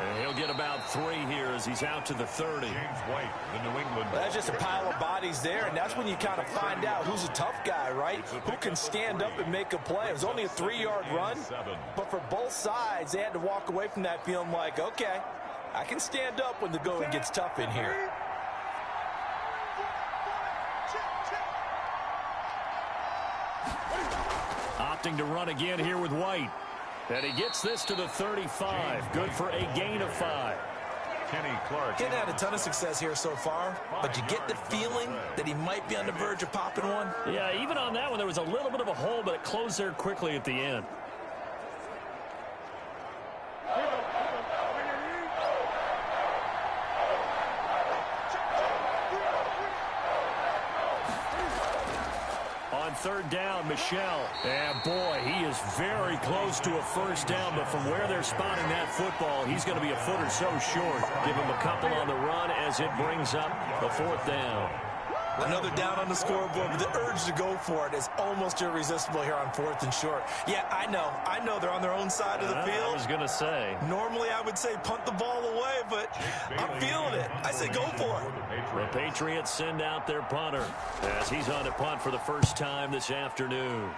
Speaker 10: And he'll get about 3 here as he's out to the 30.
Speaker 9: James White, the New England.
Speaker 11: Well, that's just a pile of bodies there, and that's when you kind of find out who's a tough guy, right? Who can stand up and make a play. It was only a 3-yard run, but for both sides, they had to walk away from that feeling like, okay, I can stand up when the going gets tough in here.
Speaker 10: Opting to run again here with White. And he gets this to the 35. Good for a gain of 5.
Speaker 9: Kenny Clark.
Speaker 11: He hasn't had a ton of success here so far, but you get the feeling that he might be on the verge of popping one.
Speaker 10: Yeah, even on that one, there was a little bit of a hole, but it closed there quickly at the end. On third down. Michel. And boy, he is very close to a first down, but from where they're spotting that football, he's going to be a foot or so short. Give him a couple on the run as it brings up the fourth down.
Speaker 11: Another down on the scoreboard, but the urge to go for it is almost irresistible here on 4th and short. Yeah, I know they're on their own side of the field.
Speaker 10: I was going to say.
Speaker 11: Normally I would say punt the ball away, but I'm feeling it. I say go for it.
Speaker 10: The Patriots send out their punter as he's on to punt for the first time this afternoon.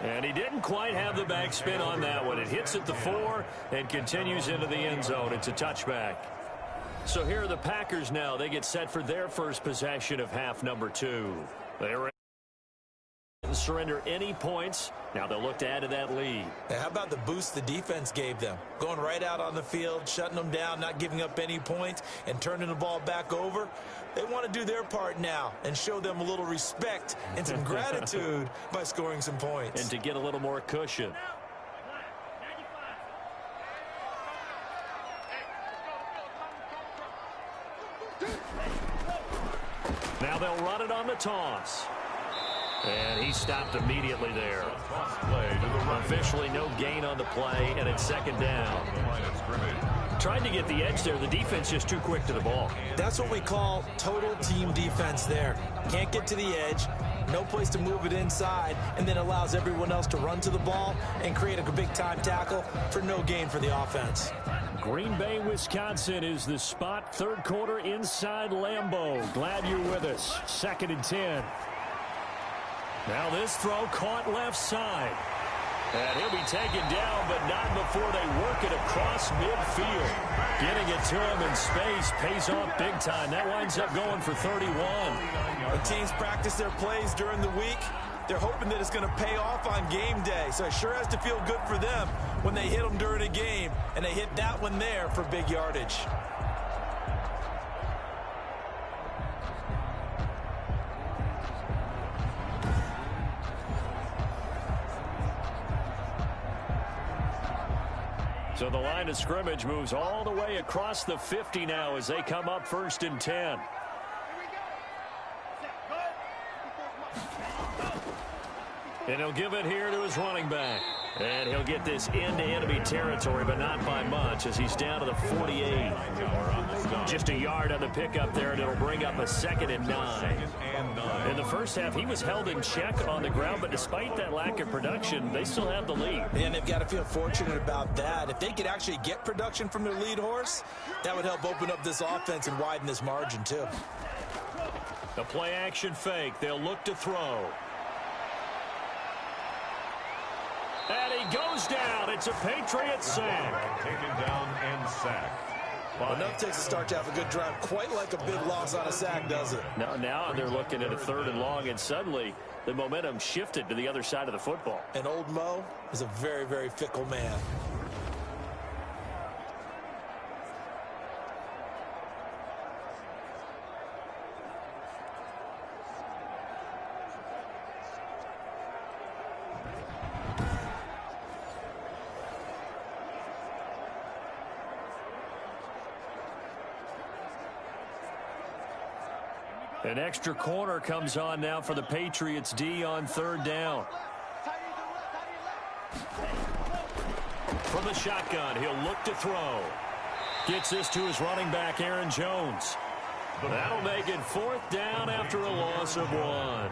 Speaker 10: And he didn't quite have the backspin on that one. It hits at the 4 and continues into the end zone. It's a touchback. So here are the Packers now. They get set for their first possession of half number 2. They're didn't surrender any points. Now they'll look to add to that lead.
Speaker 11: Now, how about the boost the defense gave them? Going right out on the field, shutting them down, not giving up any points, and turning the ball back over. They want to do their part now and show them a little respect and some gratitude by scoring some points.
Speaker 10: And to get a little more cushion. Now they'll run it on the toss. And he stopped immediately there. Officially no gain on the play, and it's second down. Trying to get the edge there. The defense just too quick to the ball.
Speaker 11: That's what we call total team defense there. Can't get to the edge, no place to move it inside, and then allows everyone else to run to the ball and create a big-time tackle for no gain for the offense.
Speaker 10: Green Bay, Wisconsin is the spot. Third quarter inside Lambeau. Glad you're with us. 2nd and 10. Now this throw caught left side. And he'll be taken down, but not before they work it across midfield. Getting it to him in space pays off big time. That winds up going for 31.
Speaker 11: The teams practice their plays during the week. They're hoping that it's going to pay off on game day. So it sure has to feel good for them when they hit them during a game. And they hit that one there for big yardage.
Speaker 10: So the line of scrimmage moves all the way across the 50 now as they come up 1st and 10. And he'll give it here to his running back. And he'll get this into enemy territory, but not by much as he's down to the 48. Just a yard on the pickup there, and it'll bring up a 2nd and 9. In the first half, he was held in check on the ground, but despite that lack of production, they still have the lead.
Speaker 11: And they've got to feel fortunate about that. If they could actually get production from their lead horse, that would help open up this offense and widen this margin, too.
Speaker 10: The play-action fake. They'll look to throw. And he goes down. It's a Patriots sack.
Speaker 9: Taken down and sacked.
Speaker 11: Enough takes a start to have a good drive. Quite like a big loss on a sack, does it?
Speaker 10: Now they're looking at a 3rd and long, and suddenly the momentum shifted to the other side of the football.
Speaker 11: And old Mo is a very, very fickle man.
Speaker 10: An extra corner comes on now for the Patriots D on 3rd down. From the shotgun, he'll look to throw. Gets this to his running back, Aaron Jones. That'll make it 4th down after a loss of 1.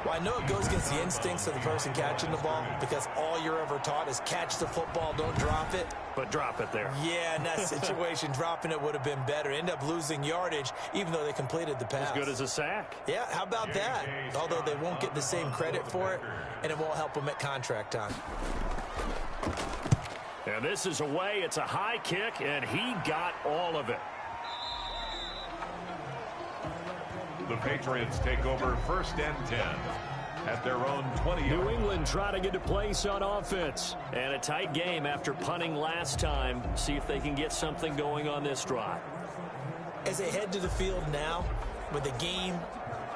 Speaker 11: Well, I know it goes against the instincts of the person catching the ball because all you're ever taught is catch the football, don't drop it.
Speaker 10: But drop it there.
Speaker 11: Yeah, in that situation, dropping it would have been better. End up losing yardage, even though they completed the pass.
Speaker 10: As good as a sack.
Speaker 11: Yeah, how about that? Although they won't get the same credit for it, and it won't help them at contract time.
Speaker 10: And this is away. It's a high kick, and he got all of it.
Speaker 9: The Patriots take over 1st and 10 at their own 20.
Speaker 10: New England trying to get a place on offense. And a tight game after punting last time. See if they can get something going on this drive.
Speaker 11: As they head to the field now, with the game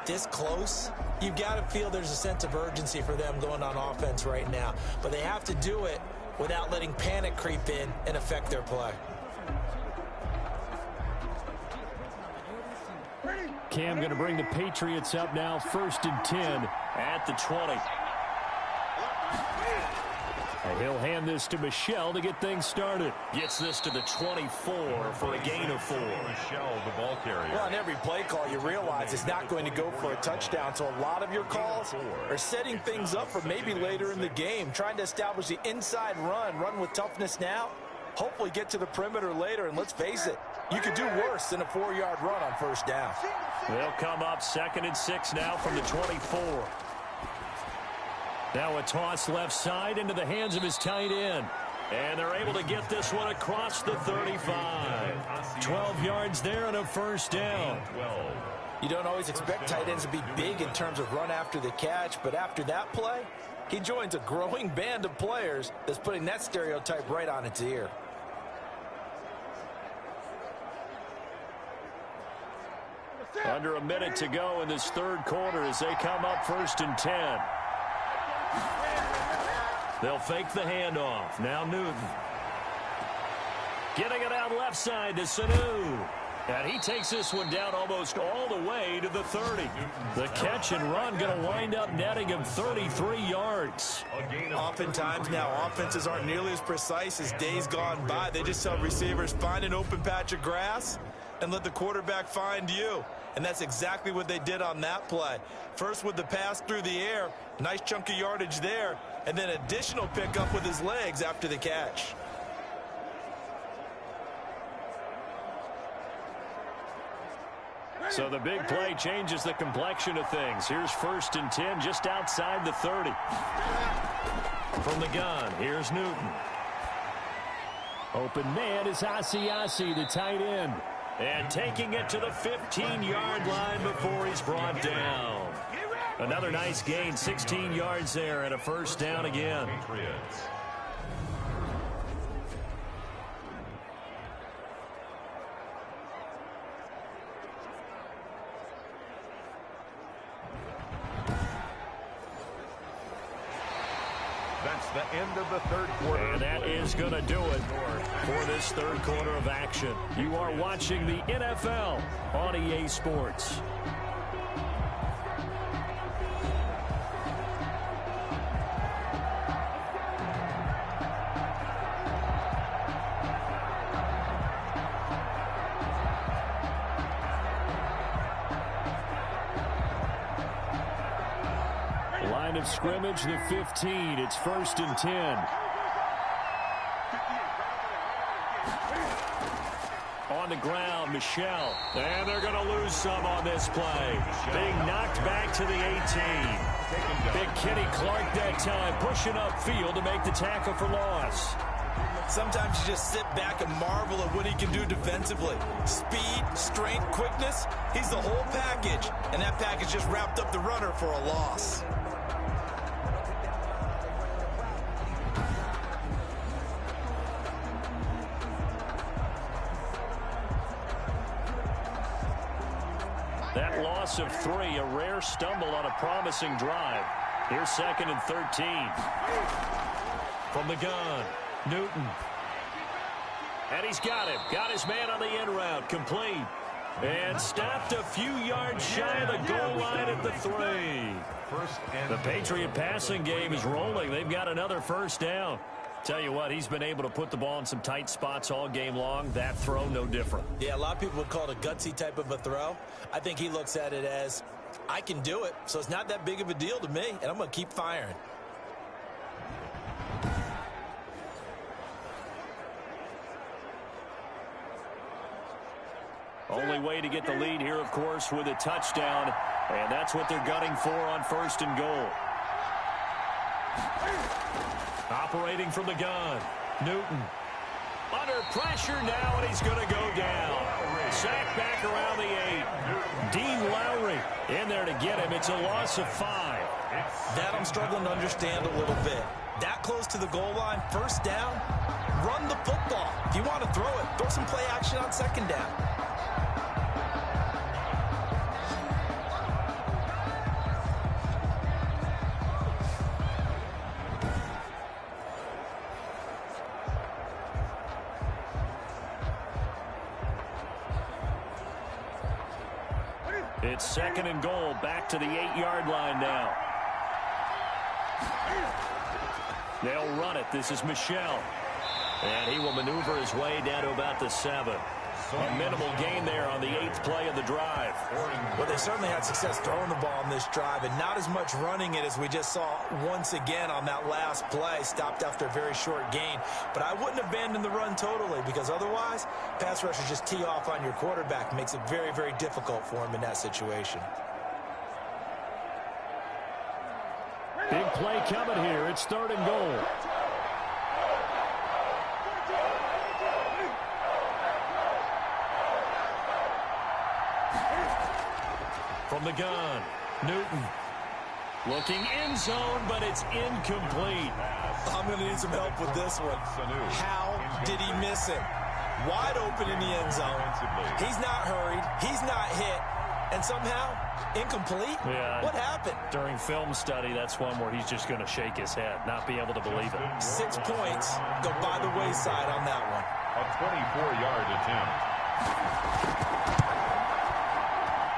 Speaker 11: this close, you've got to feel there's a sense of urgency for them going on offense right now. But they have to do it without letting panic creep in and affect their play.
Speaker 10: Cam going to bring the Patriots up now 1st and 10 at the 20. And he'll hand this to Michel to get things started. Gets this to the 24 for a gain of 4.
Speaker 9: Michel, the ball carrier.
Speaker 11: Well, on every play call, you realize it's not going to go for a touchdown. So a lot of your calls are setting things up for maybe later in the game, trying to establish the inside run with toughness now, hopefully get to the perimeter later. And let's face it, you could do worse than a 4-yard run on 1st down.
Speaker 10: They'll come up 2nd and 6 now from the 24. Now a toss left side into the hands of his tight end. And they're able to get this one across the 35. 12 yards there and a 1st down.
Speaker 11: You don't always expect tight ends to be big in terms of run after the catch, but after that play, he joins a growing band of players that's putting that stereotype right on its ear.
Speaker 10: Under a minute to go in this 3rd quarter as they come up 1st and 10. They'll fake the handoff. Now Newton. Getting it out left side to Sanu. And he takes this one down almost all the way to the 30. The catch and run going to wind up netting him 33 yards.
Speaker 11: Oftentimes now, offenses aren't nearly as precise as days gone by. They just tell receivers, find an open patch of grass and let the quarterback find you. And that's exactly what they did on that play. First with the pass through the air, nice chunk of yardage there, and then additional pickup with his legs after the catch.
Speaker 10: So the big play changes the complexion of things. Here's 1st and 10 just outside the 30. From the gun, here's Newton. Open man is Asiasi, the tight end. And taking it to the 15-yard line before he's brought down. Another nice gain, 16 yards there and a 1st down again.
Speaker 9: That's the end of the 3rd quarter.
Speaker 10: And that is going to do it for this 3rd quarter of action. You are watching the NFL on EA Sports. Line of scrimmage, the 15. It's 1st and 10. On the ground, Michel. And they're going to lose some on this play. Being knocked back to the 18. Big Kenny Clark that time, pushing upfield to make the tackle for loss.
Speaker 11: Sometimes you just sit back and marvel at what he can do defensively. Speed, strength, quickness, he's the whole package. And that package just wrapped up the runner for a loss.
Speaker 10: That loss of 3, a rare stumble on a promising drive. Here's 2nd and 13. From the gun, Newton. And he's got him. Got his man on the end route. Complete. And stopped a few yards shy of the goal line at the 3. The Patriot passing game is rolling. They've got another 1st down. Tell you what, he's been able to put the ball in some tight spots all game long. That throw, no different.
Speaker 11: Yeah, a lot of people would call it a gutsy type of a throw. I think he looks at it as, I can do it, so it's not that big of a deal to me, and I'm going to keep firing.
Speaker 10: Only way to get the lead here, of course, with a touchdown, and that's what they're gunning for on 1st and goal. Operating from the gun, Newton. Under pressure now, and he's going to go down. Sacked back around the 8. Dean Lowry in there to get him. It's a loss of 5.
Speaker 11: That I'm struggling to understand a little bit. That close to the goal line, 1st down, run the football. If you want to throw it, throw some play action on 2nd down.
Speaker 10: It's second and goal, back to the 8-yard line now. They'll run it. This is Michel. And he will maneuver his way down to about the 7. A minimal gain there on the 8th play of the drive.
Speaker 11: Well, they certainly had success throwing the ball on this drive, and not as much running it as we just saw once again on that last play. Stopped after a very short gain. But I wouldn't abandon the run totally, because otherwise, pass rushers just tee off on your quarterback. Makes it very, very difficult for him in that situation.
Speaker 10: Big play coming here. It's third and goal. From the gun, Newton looking end zone, but it's incomplete.
Speaker 11: I'm going to need some help with this one. How did he miss it? Wide open in the end zone. He's not hurried. He's not hit. And somehow, incomplete?
Speaker 10: Yeah.
Speaker 11: What happened?
Speaker 10: During film study, that's one where he's just going to shake his head, not be able to believe it.
Speaker 11: 6 points go by the wayside on that one.
Speaker 9: A 24-yard attempt.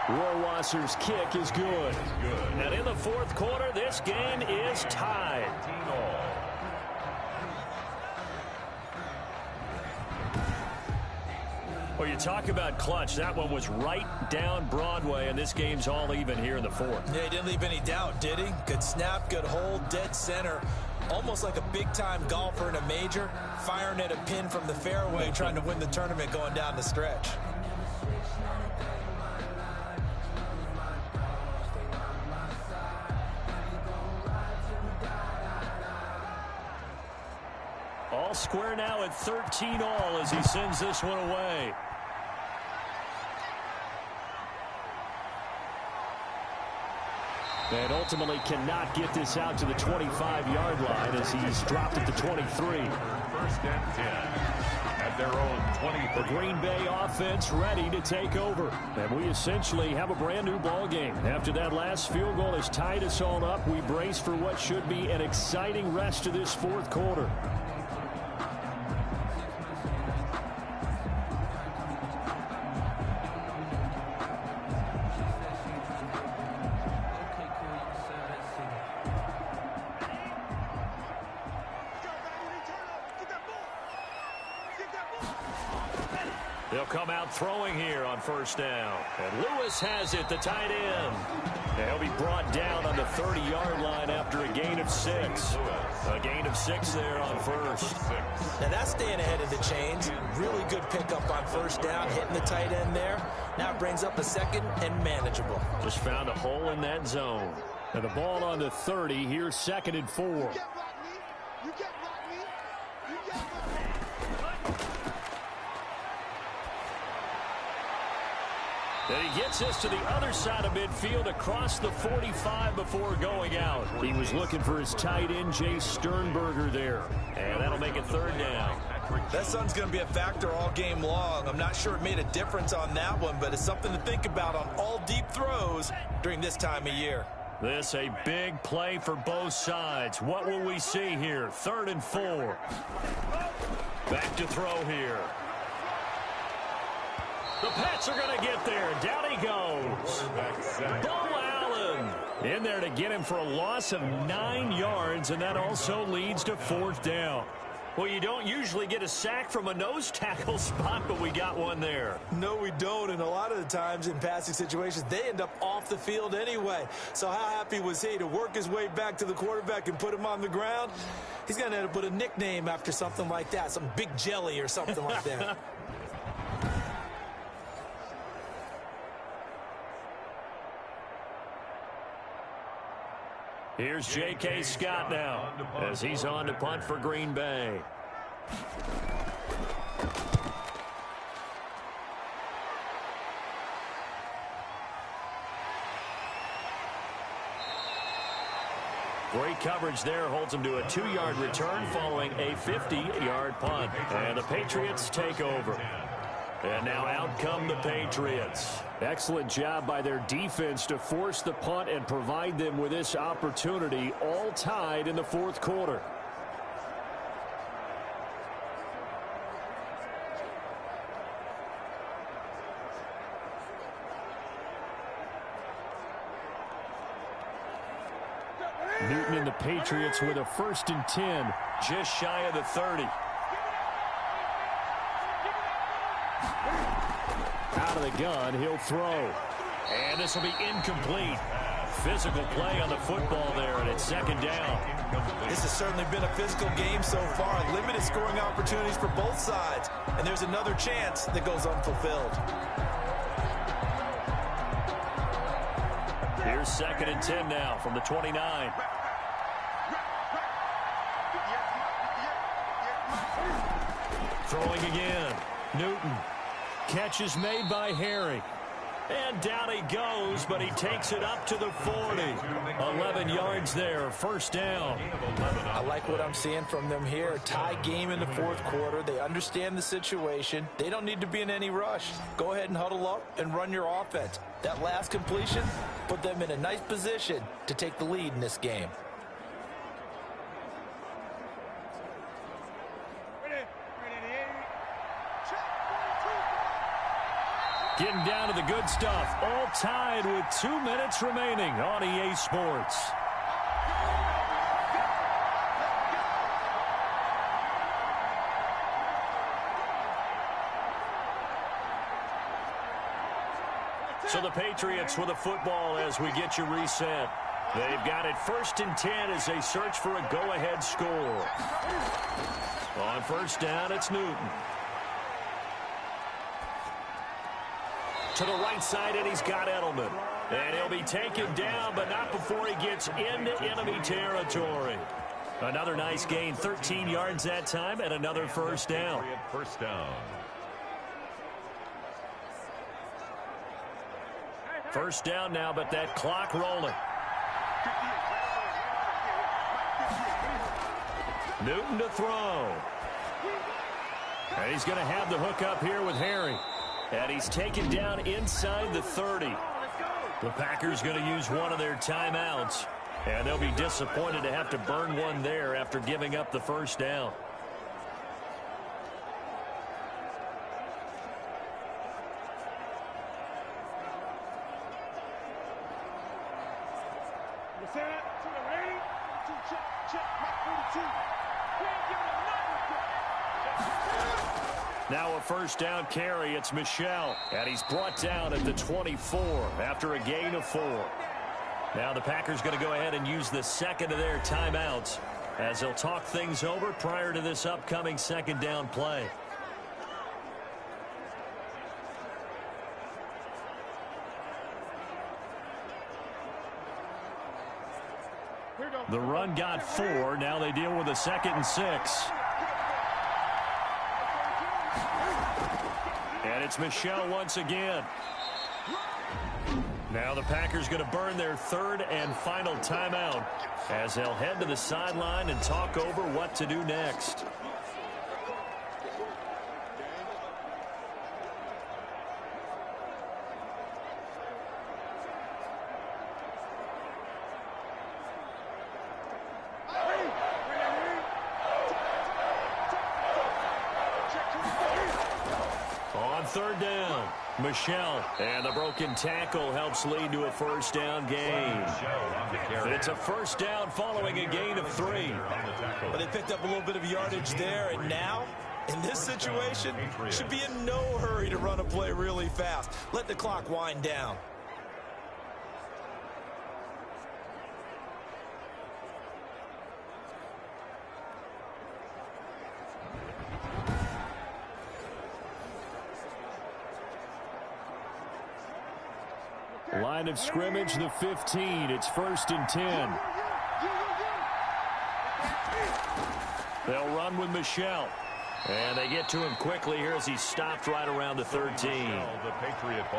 Speaker 10: Rohrwasser's kick is good. And in the fourth quarter, this game is tied. Well, you talk about clutch. That one was right down Broadway, and this game's all even here in the fourth.
Speaker 11: Yeah, he didn't leave any doubt, did he? Good snap, good hold, dead center. Almost like a big-time golfer in a major, firing at a pin from the fairway, trying to win the tournament going down the stretch.
Speaker 10: All square now at 13 all as he sends this one away. And ultimately cannot get this out to the 25-yard line as he's dropped at the 23.
Speaker 9: First and 10 at their own 23.
Speaker 10: The Green Bay offense ready to take over. And we essentially have a brand new ball game. After that last field goal has tied us all up, we brace for what should be an exciting rest of this fourth quarter. They'll come out throwing here on first down. And Lewis has it, the tight end. And he'll be brought down on the 30-yard line after a gain of 6. A gain of 6 there on first.
Speaker 11: Now that's staying ahead of the chains. Really good pickup on first down, hitting the tight end there. Now it brings up a second and manageable.
Speaker 10: Just found a hole in that zone. And the ball on the 30, here's second and 4. And he gets us to the other side of midfield across the 45 before going out. He was looking for his tight end, Jay Sternberger there. And that'll make it third down.
Speaker 11: That sun's going to be a factor all game long. I'm not sure it made a difference on that one, but it's something to think about on all deep throws during this time of year.
Speaker 10: This a big play for both sides. What will we see here? Third and 4. Back to throw here. The Pats are going to get there. Down he goes. Bo Allen in there to get him for a loss of 9 yards, and that also leads to fourth down. Well, you don't usually get a sack from a nose tackle spot, but we got one there.
Speaker 11: No, we don't, and a lot of the times in passing situations, they end up off the field anyway. So how happy was he to work his way back to the quarterback and put him on the ground? He's going to end up with a nickname after something like that, some Big Jelly or something like that.
Speaker 10: Here's J.K. Scott now as he's on to punt for Green Bay. Great coverage there, holds him to a 2-yard return following a 50-yard punt. And the Patriots take over. And now out come the Patriots. Excellent job by their defense to force the punt and provide them with this opportunity, all tied in the fourth quarter. Newton and the Patriots with a 1st and 10, just shy of the 30. Out of the gun, he'll throw. And this will be incomplete. Physical play on the football there, and it's 2nd down.
Speaker 11: This has certainly been a physical game so far. Limited scoring opportunities for both sides. And there's another chance that goes unfulfilled.
Speaker 10: Here's 2nd and 10 now from the 29. Throwing again. Newton. Catch is made by Harry. And down he goes, but he takes it up to the 40. 11 yards there, 1st down.
Speaker 11: I like what I'm seeing from them here. A tie game in the 4th quarter. They understand the situation. They don't need to be in any rush. Go ahead and huddle up and run your offense. That last completion put them in a nice position to take the lead in this game.
Speaker 10: Getting down to the good stuff. All tied with 2 minutes remaining on EA Sports. So the Patriots with a football as we get you reset. They've got it 1st and 10 as they search for a go-ahead score. On 1st down, it's Newton. To the right side, and he's got Edelman. And he'll be taken down, but not before he gets into enemy territory. Another nice gain, 13 yards that time, and another 1st down.
Speaker 9: 1st down.
Speaker 10: 1st down now, but that clock rolling. Newton to throw. And he's going to have the hook up here with Harry. And he's taken down inside the 30. The Packers going to use one of their timeouts. And they'll be disappointed to have to burn one there after giving up the 1st down. Now a 1st down carry. It's Michel. And he's brought down at the 24 after a gain of 4. Now the Packers going to go ahead and use the 2nd of their timeouts as they'll talk things over prior to this upcoming 2nd down play. The run got 4. Now they deal with a 2nd and 6. And it's Michel once again. Now the Packers going to burn their 3rd and final timeout as they'll head to the sideline and talk over what to do next. On 3rd down, Michel, and the broken tackle helps lead to a 1st down gain. It's a 1st down following a gain of 3.
Speaker 11: Well, they picked up a little bit of yardage there, and now, in this situation, should be in no hurry to run a play really fast. Let the clock wind down.
Speaker 10: Line of scrimmage, the 15. It's 1st and 10. They'll run with Michel. And they get to him quickly here as he stopped right around the 13.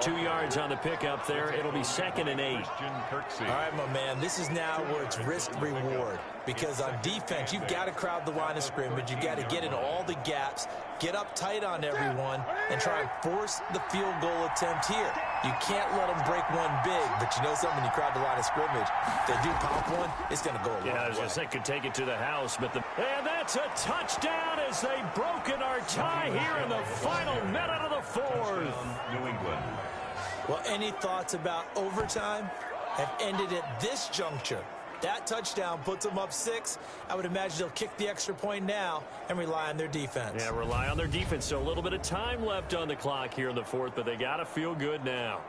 Speaker 10: 2 yards on the pickup there. It'll be 2nd and 8.
Speaker 11: All right, my man, this is now where it's risk-reward. Because on defense, you've got to crowd the line of scrimmage. You've got to get in all the gaps, get up tight on everyone, and try and force the field goal attempt here. You can't let them break one big, but you know something, when you crowd the line of scrimmage, if they do pop one, it's going to go a long way.
Speaker 10: Yeah, I was going to say, could take it to the house, but and that's a touchdown as they've broken our tie here in the final minute of the 4th.
Speaker 9: New England.
Speaker 11: Well, any thoughts about overtime have ended at this juncture. That touchdown puts them up 6. I would imagine they'll kick the extra point now and rely on their defense.
Speaker 10: Yeah, rely on their defense. So a little bit of time left on the clock here in the fourth, but they got to feel good now.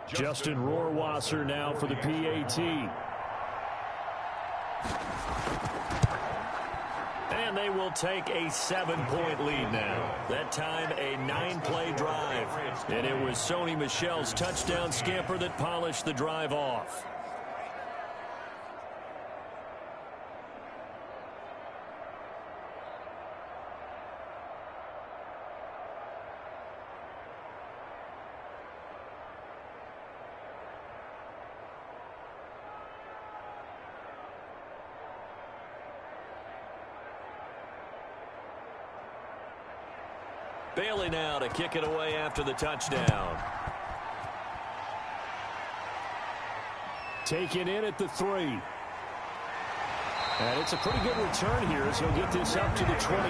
Speaker 10: Justin Rohrwasser now for the PAT. And they will take a 7-point lead now. That time a 9-play drive. And it was Sony Michel's touchdown scamper that polished the drive off. Bailey now to kick it away after the touchdown. Taken in at the 3. And it's a pretty good return here as he'll get this up to the 29.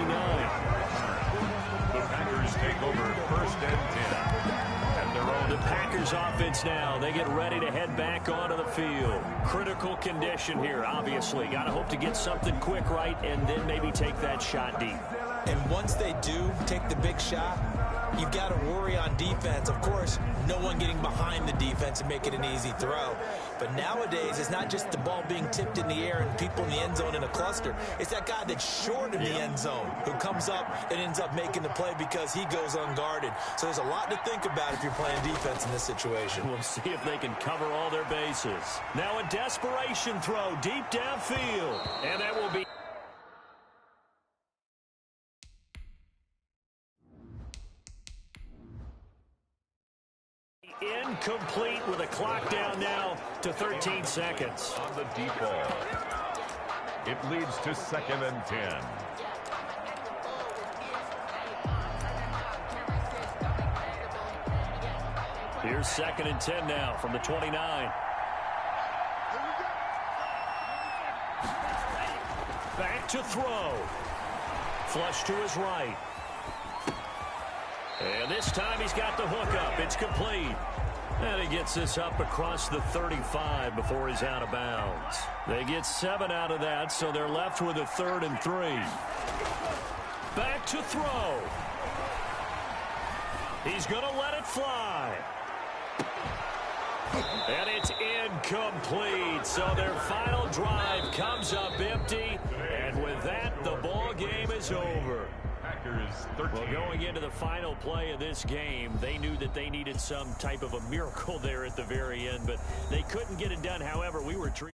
Speaker 9: The Packers take over 1st and 10.
Speaker 10: The Packers offense now. They get ready to head back onto the field. Critical condition here, obviously. Got to hope to get something quick right and then maybe take that shot deep.
Speaker 11: And once they do take the big shot, you've got to worry on defense. Of course, no one getting behind the defense and make it an easy throw. But nowadays, it's not just the ball being tipped in the air and people in the end zone in a cluster. It's that guy that's short in the end zone who comes up and ends up making the play because he goes unguarded. So there's a lot to think about if you're playing defense in this situation.
Speaker 10: We'll see if they can cover all their bases. Now a desperation throw deep downfield. And that will be... incomplete with a clock down now to 13 seconds.
Speaker 9: On the deep ball. It leads to 2nd and 10.
Speaker 10: Here's 2nd and 10 now from the 29. Back to throw. Flush to his right. And this time he's got the hook up. It's complete. And he gets this up across the 35 before he's out of bounds. They get 7 out of that, so they're left with a 3rd and 3. Back to throw. He's going to let it fly. And it's incomplete. So their final drive comes up empty. And with that, the ball game is over. Well, going into the final play of this game, they knew that they needed some type of a miracle there at the very end, but they couldn't get it done. However, we were treated